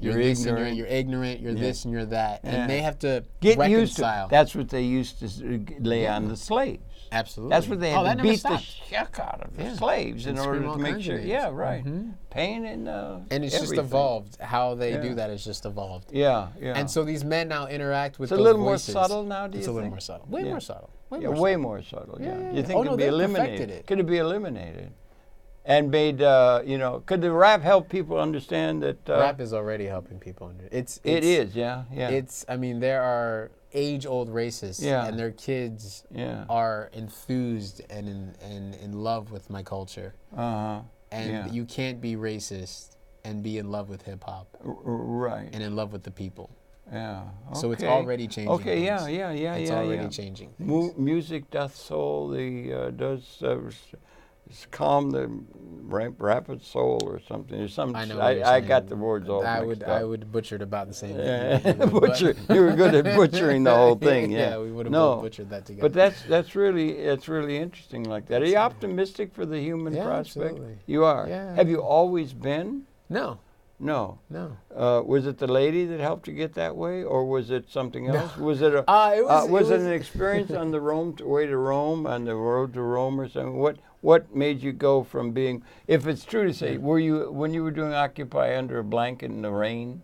[SPEAKER 2] You're ignorant. You're ignorant. You're this and you're that, and they have to reconcile.
[SPEAKER 1] Used to. That's what they used to lay on the slaves.
[SPEAKER 2] Absolutely.
[SPEAKER 1] That's what they had to beat the heck out of the slaves in order to make sure. Yeah, right. Pain and
[SPEAKER 2] it's
[SPEAKER 1] everything.
[SPEAKER 2] just evolved. How they do that is just evolved.
[SPEAKER 1] Yeah.
[SPEAKER 2] And so these men now interact with.
[SPEAKER 1] It's a little more subtle now. Do you think?
[SPEAKER 2] It's a little more subtle. Way more subtle.
[SPEAKER 1] Way more subtle. Yeah. You think
[SPEAKER 2] it could be eliminated?
[SPEAKER 1] Could it be eliminated? And made, could the rap help people understand that?
[SPEAKER 2] Rap is already helping people understand.
[SPEAKER 1] It is, yeah.
[SPEAKER 2] There are age-old racists, and their kids are enthused and in love with my culture. And you can't be racist and be in love with hip-hop.
[SPEAKER 1] Right.
[SPEAKER 2] And in love with the people.
[SPEAKER 1] Yeah. Okay.
[SPEAKER 2] So it's already changing.
[SPEAKER 1] Okay.
[SPEAKER 2] Things.
[SPEAKER 1] Yeah.
[SPEAKER 2] It's already changing. Things.
[SPEAKER 1] Music doth soul. Does calm the rapid soul or something. There's some. I got the words all mixed up.
[SPEAKER 2] I would butcher it about the same thing.
[SPEAKER 1] Butcher. You were good at butchering the whole thing. Yeah.
[SPEAKER 2] We would have both butchered that together.
[SPEAKER 1] But that's really interesting like that. Are you optimistic for the human prospect?
[SPEAKER 2] Absolutely.
[SPEAKER 1] You are.
[SPEAKER 2] Yeah.
[SPEAKER 1] Have you always been?
[SPEAKER 2] No.
[SPEAKER 1] Was it the lady that helped you get that way, or was it something else?
[SPEAKER 2] No.
[SPEAKER 1] Was it was it an experience on the way to Rome, on the road to Rome, or something? What made you go from being? If it's true to say, were you when you were doing Occupy under a blanket in the rain?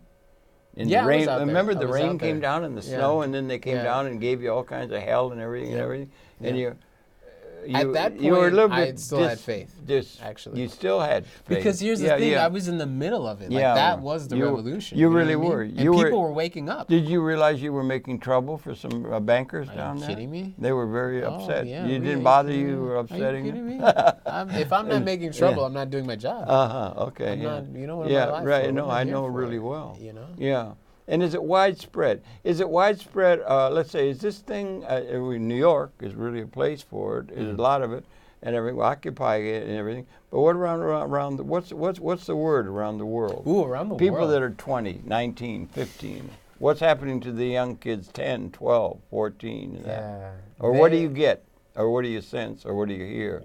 [SPEAKER 2] The rain.
[SPEAKER 1] Remember the rain came down and the snow, and then they came down and gave you all kinds of hell and everything and everything. And
[SPEAKER 2] at that point, I still had faith. Actually,
[SPEAKER 1] you still had faith.
[SPEAKER 2] Because here's the thing: I was in the middle of it. Like that was the revolution. You
[SPEAKER 1] really were.
[SPEAKER 2] And people were waking up.
[SPEAKER 1] Did you realize you were making trouble for some bankers down there?
[SPEAKER 2] Are you kidding me?
[SPEAKER 1] They were very upset.
[SPEAKER 2] Yeah,
[SPEAKER 1] you didn't bother you upsetting
[SPEAKER 2] Are you kidding
[SPEAKER 1] them?
[SPEAKER 2] me? If I'm not making trouble, I'm not doing my job.
[SPEAKER 1] Okay.
[SPEAKER 2] I'm not, you know what
[SPEAKER 1] yeah,
[SPEAKER 2] my life
[SPEAKER 1] right.
[SPEAKER 2] For?
[SPEAKER 1] No, I know really well.
[SPEAKER 2] You know.
[SPEAKER 1] Yeah. And is it widespread? Is it widespread? Let's say, is this thing? New York is really a place for it. There's a lot of it, and everything. Occupy it and everything. But what around what's the word around the world?
[SPEAKER 2] Ooh, around the world.
[SPEAKER 1] People that are 20, 19, 15. What's happening to the young kids, 10, 12, 14?
[SPEAKER 2] Yeah.
[SPEAKER 1] Or what do you get? Or what do you sense? Or what do you hear?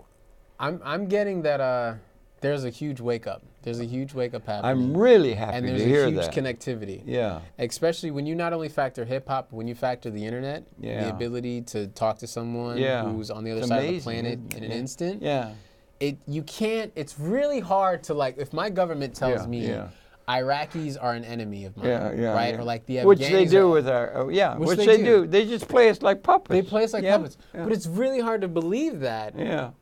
[SPEAKER 2] I'm getting that there's a huge wake up. There's a huge wake up happening.
[SPEAKER 1] I'm really happy to hear that.
[SPEAKER 2] And there's a huge connectivity.
[SPEAKER 1] Yeah.
[SPEAKER 2] Especially when you not only factor hip hop, but when you factor the internet, the ability to talk to someone who's on the other side of the planet in an instant.
[SPEAKER 1] Yeah.
[SPEAKER 2] It's really hard to, like, if my government tells me Iraqis are an enemy of mine, right? Or like the Afghans.
[SPEAKER 1] Which they do with our, which they do. They just play us like puppets.
[SPEAKER 2] They play us like puppets. Yeah. But it's really hard to believe that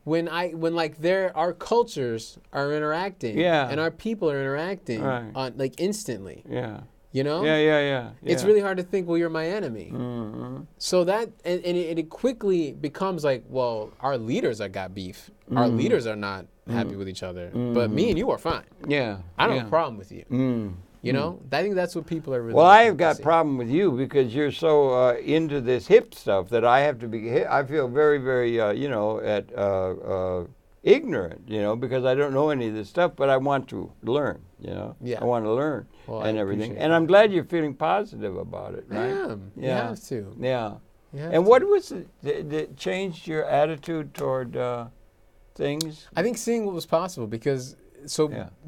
[SPEAKER 2] when like our cultures are interacting and our people are interacting on like instantly.
[SPEAKER 1] Yeah.
[SPEAKER 2] You know?
[SPEAKER 1] Yeah.
[SPEAKER 2] It's really hard to think, well, you're my enemy.
[SPEAKER 1] Mm-hmm.
[SPEAKER 2] So that, and it quickly becomes like, well, our leaders are got beef. Our leaders are not happy with each other. But me and you are fine.
[SPEAKER 1] Yeah.
[SPEAKER 2] I don't have a problem with you. You know? I think that's what people are really
[SPEAKER 1] Well, I've got a problem with you because you're so into this hip stuff that I have to be, I feel very, very, ignorant, because I don't know any of this stuff, but I want to learn, I want to learn and everything. And I'm glad you're feeling positive about it, right?
[SPEAKER 2] I am. You have to.
[SPEAKER 1] Yeah. And what was it that changed your attitude toward things?
[SPEAKER 2] I think seeing what was possible because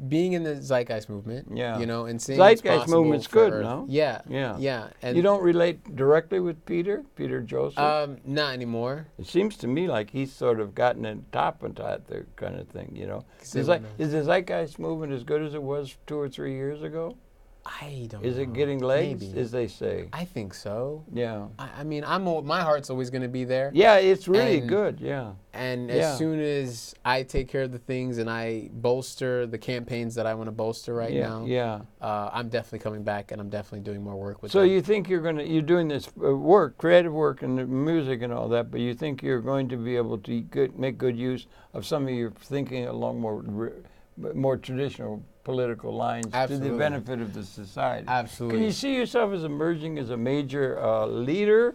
[SPEAKER 2] being in the zeitgeist movement, and seeing
[SPEAKER 1] zeitgeist movement's good, no?
[SPEAKER 2] Yeah.
[SPEAKER 1] And you don't relate directly with Peter Joseph?
[SPEAKER 2] Not anymore.
[SPEAKER 1] It seems to me like he's sort of gotten a top on that kind of thing, Is the zeitgeist movement as good as it was 2 or 3 years ago?
[SPEAKER 2] I don't know.
[SPEAKER 1] Is it getting legs,
[SPEAKER 2] Maybe.
[SPEAKER 1] as they say?
[SPEAKER 2] I think so.
[SPEAKER 1] Yeah.
[SPEAKER 2] I mean, my heart's always going to be there.
[SPEAKER 1] Yeah, it's really good,
[SPEAKER 2] And as soon as I take care of the things and I bolster the campaigns that I want to bolster now, I'm definitely coming back and I'm definitely doing more work with them.
[SPEAKER 1] So you think you're doing this work, creative work and music and all that, but you think you're going to be able to make good use of some of your thinking along more traditional political lines to the benefit of the society.
[SPEAKER 2] Absolutely.
[SPEAKER 1] Can you see yourself as emerging as a major leader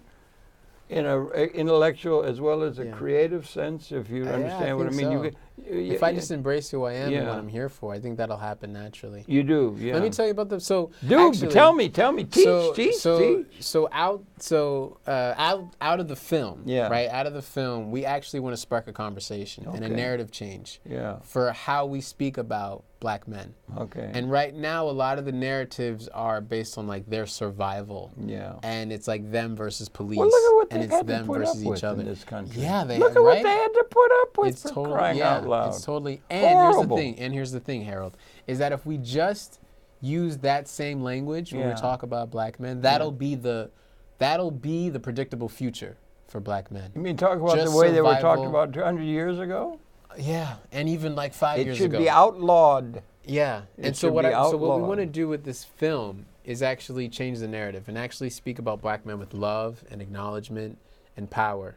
[SPEAKER 1] in an intellectual as well as a creative sense, if you understand what I mean?
[SPEAKER 2] So. If I just embrace who I am and what I'm here for, I think that'll happen naturally.
[SPEAKER 1] You do, yeah.
[SPEAKER 2] Let me tell you about them. So,
[SPEAKER 1] actually, tell me, teach.
[SPEAKER 2] So out of the film, right? Out of the film, we actually want to spark a conversation and a narrative change for how we speak about Black men.
[SPEAKER 1] Okay.
[SPEAKER 2] And right now, a lot of the narratives are based on like their survival.
[SPEAKER 1] Yeah.
[SPEAKER 2] And it's like them versus police.
[SPEAKER 1] Well, look at what
[SPEAKER 2] and
[SPEAKER 1] they
[SPEAKER 2] it's
[SPEAKER 1] had
[SPEAKER 2] them
[SPEAKER 1] to put
[SPEAKER 2] versus
[SPEAKER 1] up with
[SPEAKER 2] each other.
[SPEAKER 1] in this country.
[SPEAKER 2] Yeah,
[SPEAKER 1] look at what they had to put up with.
[SPEAKER 2] It's
[SPEAKER 1] for
[SPEAKER 2] totally
[SPEAKER 1] crying out loud.
[SPEAKER 2] It's totally. And
[SPEAKER 1] horrible.
[SPEAKER 2] Here's the thing, Harold, is that if we just use that same language when we talk about Black men, that'll be the predictable future for Black men.
[SPEAKER 1] You mean talk about the way they were talked about 200 years ago?
[SPEAKER 2] Yeah, and even like 5 years ago.
[SPEAKER 1] It should be outlawed.
[SPEAKER 2] Yeah, and so what we want to do with this film is actually change the narrative and actually speak about Black men with love and acknowledgement and power.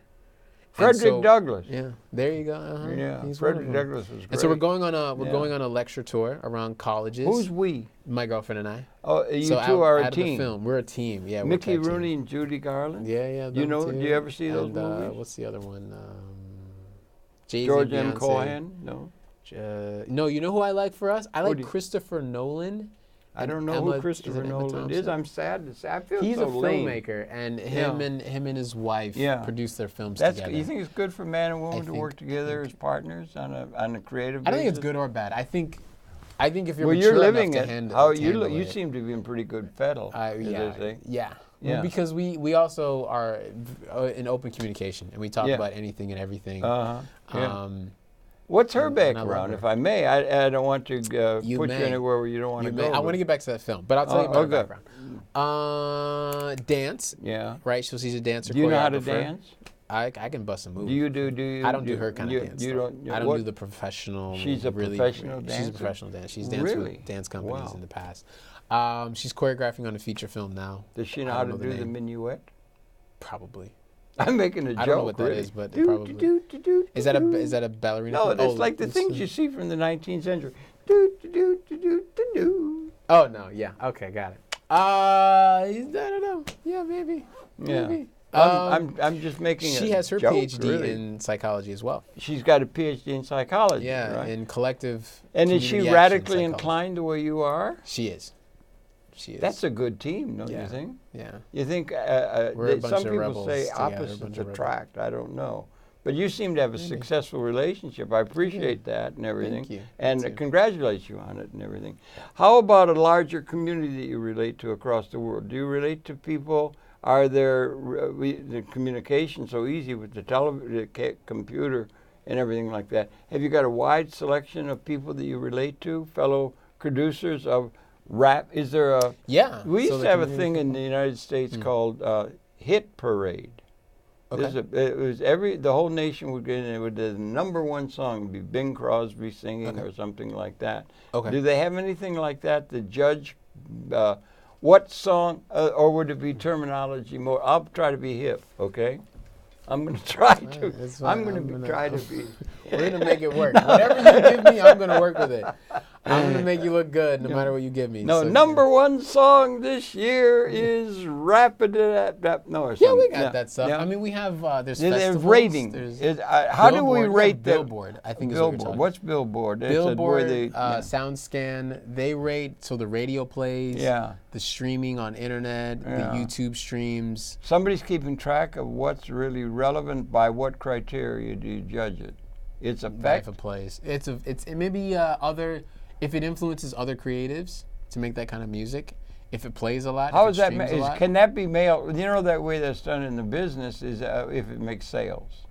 [SPEAKER 1] Frederick Douglass.
[SPEAKER 2] Yeah, there you go.
[SPEAKER 1] Yeah, Frederick Douglass was great.
[SPEAKER 2] And so we're going on a lecture tour around colleges.
[SPEAKER 1] Who's we?
[SPEAKER 2] My girlfriend and I.
[SPEAKER 1] Oh, you two are a team.
[SPEAKER 2] Of the film. We're a team. Yeah.
[SPEAKER 1] Mickey Rooney and Judy Garland.
[SPEAKER 2] Yeah.
[SPEAKER 1] Do you ever see those movies?
[SPEAKER 2] What's the other one?
[SPEAKER 1] George M. Cohan. No.
[SPEAKER 2] No, you know who I like for us? I like Christopher Nolan.
[SPEAKER 1] I don't know who Christopher Nolan is. I'm sad to say. I feel
[SPEAKER 2] he's
[SPEAKER 1] so
[SPEAKER 2] a filmmaker, and him and his wife produce their films together.
[SPEAKER 1] You think it's good for man and woman to work together as partners on a creative basis?
[SPEAKER 2] I think it's good or bad. I think if you're
[SPEAKER 1] mature
[SPEAKER 2] living enough to handle
[SPEAKER 1] you seem to be in pretty good fettle.
[SPEAKER 2] Yeah. Well, because we also are in open communication and we talk about anything and everything.
[SPEAKER 1] What's her background, if I may? I don't want to put you anywhere where you don't want to go.
[SPEAKER 2] I want to get back to that film, but I'll tell you about her background. Dance.
[SPEAKER 1] Yeah.
[SPEAKER 2] Right? So she's a dancer.
[SPEAKER 1] Do you know how to dance?
[SPEAKER 2] I can bust a move.
[SPEAKER 1] Do you?
[SPEAKER 2] I don't do her kind of dance. I don't do the professional.
[SPEAKER 1] She's a professional dancer?
[SPEAKER 2] She's a professional dancer. She's danced with dance companies in the past. She's choreographing on a feature film now.
[SPEAKER 1] Does she know how to do the minuet?
[SPEAKER 2] Probably.
[SPEAKER 1] I'm making a joke.
[SPEAKER 2] I don't know what that is, but probably. Is that a ballerina?
[SPEAKER 1] No, that's like the things you see from the 19th century.
[SPEAKER 2] Oh no, yeah, okay, got it. I don't know. Yeah, maybe.
[SPEAKER 1] Yeah.
[SPEAKER 2] Maybe.
[SPEAKER 1] I'm just making.
[SPEAKER 2] She has her
[SPEAKER 1] joke,
[SPEAKER 2] PhD
[SPEAKER 1] really.
[SPEAKER 2] in psychology as well.
[SPEAKER 1] She's got a PhD in psychology.
[SPEAKER 2] Yeah,
[SPEAKER 1] right?
[SPEAKER 2] in collective.
[SPEAKER 1] And is she radically inclined the way you are?
[SPEAKER 2] She is. She is.
[SPEAKER 1] That's a good team, don't you think?
[SPEAKER 2] Yeah.
[SPEAKER 1] You think some people say opposites attract? I don't know. But you seem to have a successful relationship. I appreciate that and everything.
[SPEAKER 2] Thank you.
[SPEAKER 1] And congratulate you on it and everything. How about a larger community that you relate to across the world? Do you relate to people? Are there the communication so easy with the computer and everything like that? Have you got a wide selection of people that you relate to, fellow producers of rap? Is there a...
[SPEAKER 2] Yeah.
[SPEAKER 1] We used to have a thing in the United States called Hit Parade.
[SPEAKER 2] Okay.
[SPEAKER 1] The whole nation would get in. It would the #1 song would be Bing Crosby singing or something like that.
[SPEAKER 2] Okay.
[SPEAKER 1] Do they have anything like that? The judge, what song, or would it be terminology more? I'll try to be hip. Okay. I'm going to try to. I'm going to try to be.
[SPEAKER 2] We're going to make it work. Whatever you give me, I'm going to work with it. I'm going to make you look good no matter what you give me.
[SPEAKER 1] No, so, #1 song this year is Rapid. No,
[SPEAKER 2] yeah, we got that stuff. Yeah. I mean, we have, there's festivals.
[SPEAKER 1] Rating. How do we rate the
[SPEAKER 2] Billboard? I think
[SPEAKER 1] Billboard. What's Billboard?
[SPEAKER 2] Billboard, SoundScan, they rate, so the radio plays, the streaming on internet, the YouTube streams.
[SPEAKER 1] Somebody's keeping track of what's really relevant. By what criteria do you judge it? Its effect?
[SPEAKER 2] If it plays. It maybe if it influences other creatives to make that kind of music, if it plays a lot.
[SPEAKER 1] How is that? Can that be mailed? You know that way that's done in the business is if it makes sales.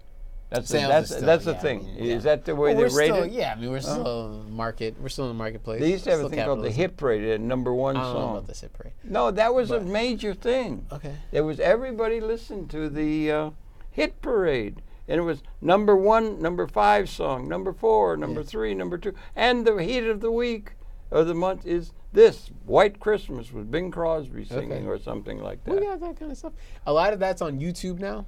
[SPEAKER 1] That's the thing. Yeah. Is that the way they rate it?
[SPEAKER 2] Yeah, I mean we're still We're still in the marketplace.
[SPEAKER 1] They used to have a thing called the Hit Parade, a #1 song.
[SPEAKER 2] I don't know about the Hit Parade.
[SPEAKER 1] No, that was a major thing.
[SPEAKER 2] Okay.
[SPEAKER 1] There was everybody listened to the Hit Parade. And it was #1, #5 song, #4, #3, #2. And the hit of the week or the month is this, White Christmas with Bing Crosby singing or something like that.
[SPEAKER 2] We got that kind of stuff. A lot of that's on YouTube now.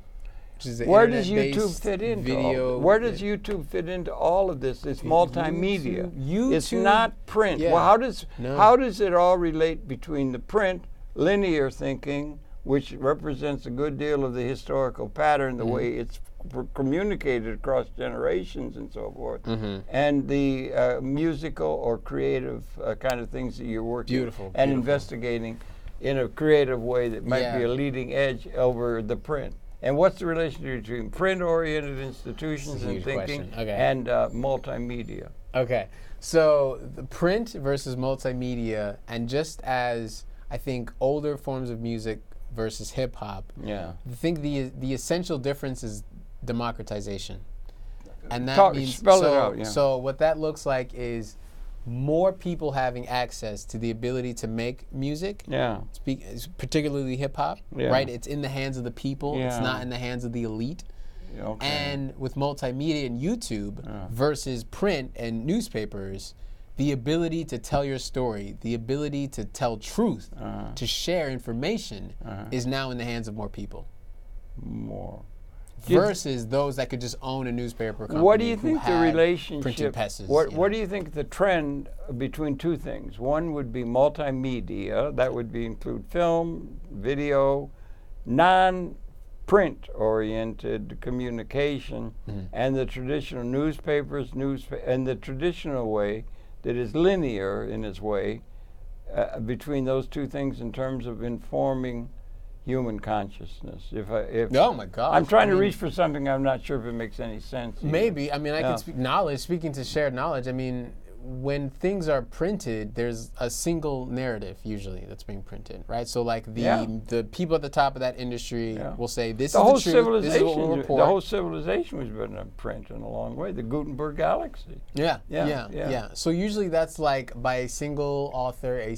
[SPEAKER 2] Which is
[SPEAKER 1] Where does YouTube fit into video? Where does YouTube fit into all of this? It's multimedia.
[SPEAKER 2] YouTube,
[SPEAKER 1] it's not print.
[SPEAKER 2] Yeah.
[SPEAKER 1] Well, how does it all relate between the print, linear thinking, which represents a good deal of the historical pattern, the way it's communicated across generations and so forth, and the musical or creative kind of things that you're working and investigating in a creative way that might be a leading edge over the print. And what's the relationship between print-oriented institutions and thinking and multimedia? Okay,
[SPEAKER 2] so the print versus multimedia, and just as I think older forms of music versus hip hop, I think the essential difference is democratization, and that means
[SPEAKER 1] spell it out.
[SPEAKER 2] So what that looks like is more people having access to the ability to make music. Particularly hip hop. Right, it's in the hands of the people. It's not in the hands of the elite. And with multimedia and YouTube versus print and newspapers, the ability to tell your story, the ability to tell truth, to share information is now in the hands of more people. Versus those that could just own a newspaper company.
[SPEAKER 1] What do you think the relationship?
[SPEAKER 2] Printing presses.
[SPEAKER 1] What do you think the trend between two things? One would be multimedia. That would include film, video, non-print oriented communication, and the traditional newspapers, and the traditional way that is linear in its way between those two things in terms of informing human consciousness.
[SPEAKER 2] Oh my God!
[SPEAKER 1] I'm trying to reach for something. I'm not sure if it makes any sense.
[SPEAKER 2] Maybe. I mean, I can speak knowledge. Speaking to shared knowledge, I mean, when things are printed, there's a single narrative usually that's being printed, right? So like the people at the top of that industry will say, "This is the truth. This is what we'll report."
[SPEAKER 1] The whole civilization was written in print in a long way. The Gutenberg Galaxy.
[SPEAKER 2] Yeah. So usually that's like by a single author, a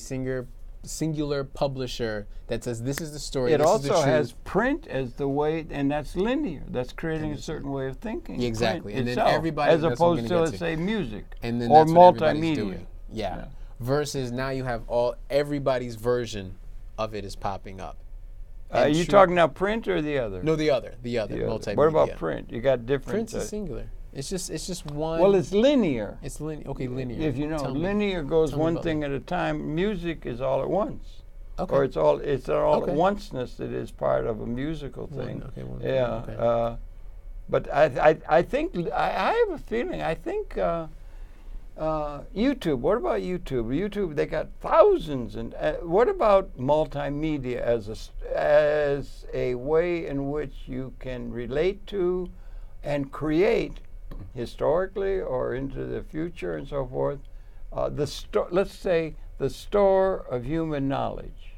[SPEAKER 2] singular publisher that says this is the story.
[SPEAKER 1] It
[SPEAKER 2] this
[SPEAKER 1] also
[SPEAKER 2] is the truth.
[SPEAKER 1] has print as the way, and that's linear. That's creating a certain way of thinking.
[SPEAKER 2] Exactly, and
[SPEAKER 1] itself,
[SPEAKER 2] then everybody,
[SPEAKER 1] as opposed to, let's say, music
[SPEAKER 2] and then
[SPEAKER 1] or
[SPEAKER 2] that's what everybody's
[SPEAKER 1] multimedia.
[SPEAKER 2] doing. Yeah. Versus now you have everybody's version of it is popping up.
[SPEAKER 1] Are you talking now print or the other?
[SPEAKER 2] No, the other, multimedia.
[SPEAKER 1] What about print? You got different.
[SPEAKER 2] Print is singular. It's just one.
[SPEAKER 1] Well, it's linear.
[SPEAKER 2] It's linear. Okay, linear.
[SPEAKER 1] If you know, linear goes one thing at a time. Music is all at once.
[SPEAKER 2] Okay.
[SPEAKER 1] Or it's all at onceness that is part of a musical thing. But I think I have a feeling. I think YouTube. What about YouTube? YouTube, they got thousands. And what about multimedia as a way in which you can relate to and create historically or into the future and so forth? Let's say the store of human knowledge.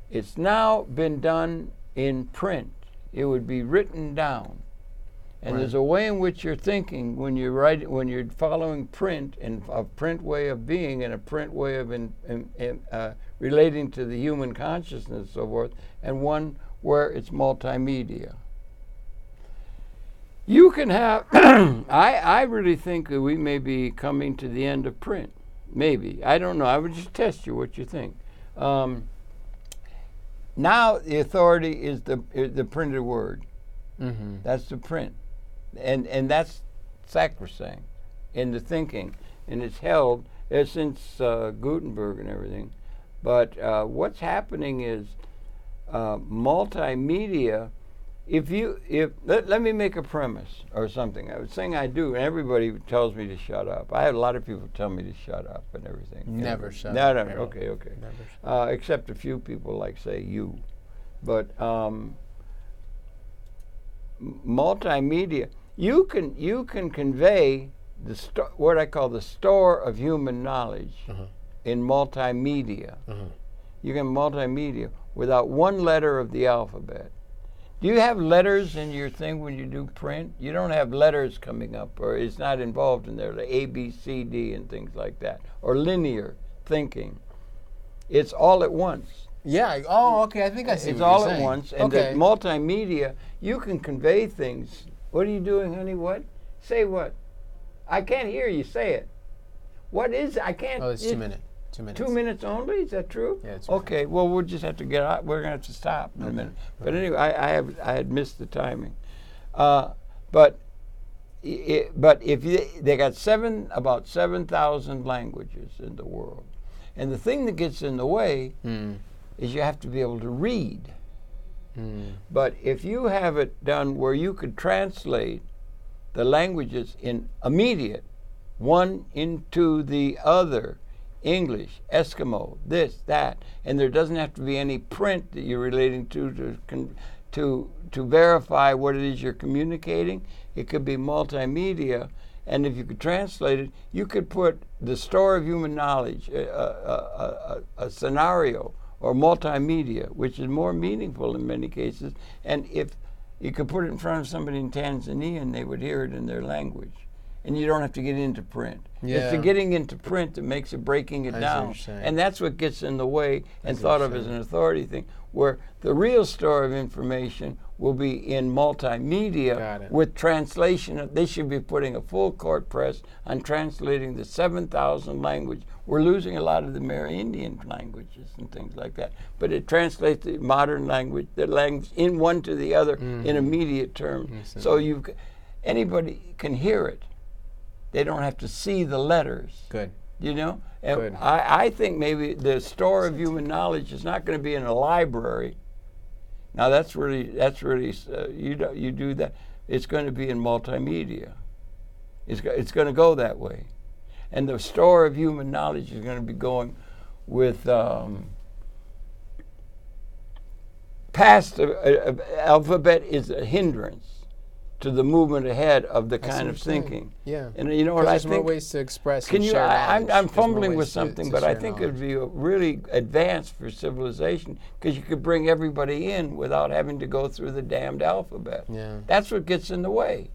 [SPEAKER 1] It's now been done in print. It would be written down. And there's a way in which you're thinking when you're writing, when you're following print, and a print way of being and a print way of relating to the human consciousness and so forth, and one where it's multimedia. You can have, I really think that we may be coming to the end of print. Maybe. I don't know. I would just test you what you think. Now the authority is the printed word. Mm-hmm. That's the print. And that's sacrosanct in the thinking. And it's held since Gutenberg and everything. But what's happening is multimedia. Let me make a premise or something. I was saying I do, and everybody tells me to shut up. I have a lot of people tell me to shut up and everything.
[SPEAKER 2] Never shut
[SPEAKER 1] up.
[SPEAKER 2] No,
[SPEAKER 1] okay.
[SPEAKER 2] Never
[SPEAKER 1] except a few people like say you. But multimedia, you can convey what I call the store of human knowledge in multimedia. You can multimedia without one letter of the alphabet. Do you have letters in your thing when you do print? You don't have letters coming up, or it's not involved in there, like A, B, C, D, and things like that, or linear thinking. It's all at once.
[SPEAKER 2] Yeah. Oh, okay. I think I see.
[SPEAKER 1] It's
[SPEAKER 2] what
[SPEAKER 1] all
[SPEAKER 2] you're
[SPEAKER 1] at
[SPEAKER 2] saying.
[SPEAKER 1] once, and the multimedia, you can convey things. What are you doing, honey? What? Say what? I can't hear you. Say it. What is it? I can't.
[SPEAKER 2] Oh, it's 2 minutes. 2 minutes.
[SPEAKER 1] 2 minutes only? Is that true?
[SPEAKER 2] Yeah, it's
[SPEAKER 1] okay. Well, we'll just have to get out. We're gonna have to stop in a minute. But anyway, I had missed the timing. But if they got about 7,000 languages in the world, and the thing that gets in the way is you have to be able to read. But if you have it done where you could translate the languages in immediate, one into the other, English, Eskimo, this, that, and there doesn't have to be any print that you're relating to verify what it is you're communicating. It could be multimedia, and if you could translate it, you could put the store of human knowledge, a scenario, or multimedia, which is more meaningful in many cases, and if you could put it in front of somebody in Tanzania and they would hear it in their language. And you don't have to get into print. Yeah. It's the getting into print that makes it breaking it down. And that's what gets in the way and thought of as an authority thing, where the real store of information will be in multimedia with translation. They should be putting a full court press on translating the 7,000 language. We're losing a lot of the Amerindian languages and things like that. But it translates the modern language, the language in one to the other in immediate terms. So anybody can hear it. They don't have to see the letters.
[SPEAKER 2] Good.
[SPEAKER 1] You know? And I think maybe the store of human knowledge is not going to be in a library. Now that's really you do that. It's going to be in multimedia. It's going to go that way. And the store of human knowledge is going to be going with past alphabet is a hindrance to the movement ahead of the kind of thinking.
[SPEAKER 2] Yeah.
[SPEAKER 1] And you know what I think?
[SPEAKER 2] There's more ways to express
[SPEAKER 1] and share knowledge. I'm fumbling with something, but I think it would be really advanced for civilization because you could bring everybody in without having to go through the damned alphabet.
[SPEAKER 2] Yeah.
[SPEAKER 1] That's what gets in the way.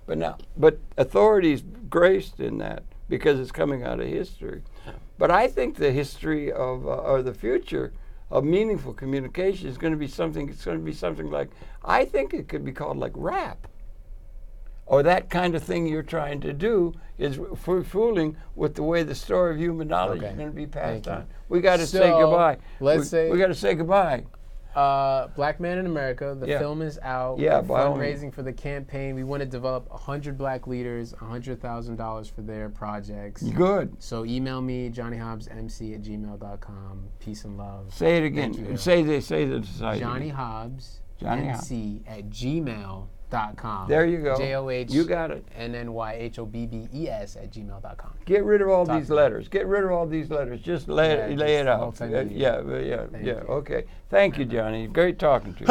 [SPEAKER 1] But authority's graced in that because it's coming out of history. But I think the history of, or the future of meaningful communication is going to be something, it's going to be something like, I think it could be called like rap. Or that kind of thing you're trying to do is fooling with the way the story of human knowledge is going to be passed on. We got to say goodbye. We got to say goodbye.
[SPEAKER 2] Black Man in America, the film is out.
[SPEAKER 1] Yeah,
[SPEAKER 2] we're fundraising for the campaign. We want to develop 100 black leaders, $100,000 for their projects.
[SPEAKER 1] Good.
[SPEAKER 2] So email me, johnnyhobbesmc@gmail.com. Peace and love.
[SPEAKER 1] Say it again. Say the site.
[SPEAKER 2] Johnny Hobbes, MC@gmail.com.
[SPEAKER 1] There you go.
[SPEAKER 2] JOH.
[SPEAKER 1] You got it.
[SPEAKER 2] NNYHOBBES@gmail.com.
[SPEAKER 1] Get rid of all these letters. Get rid of all these letters. Just lay it out. Yeah. Okay. Thank you, Johnny. Great talking to you.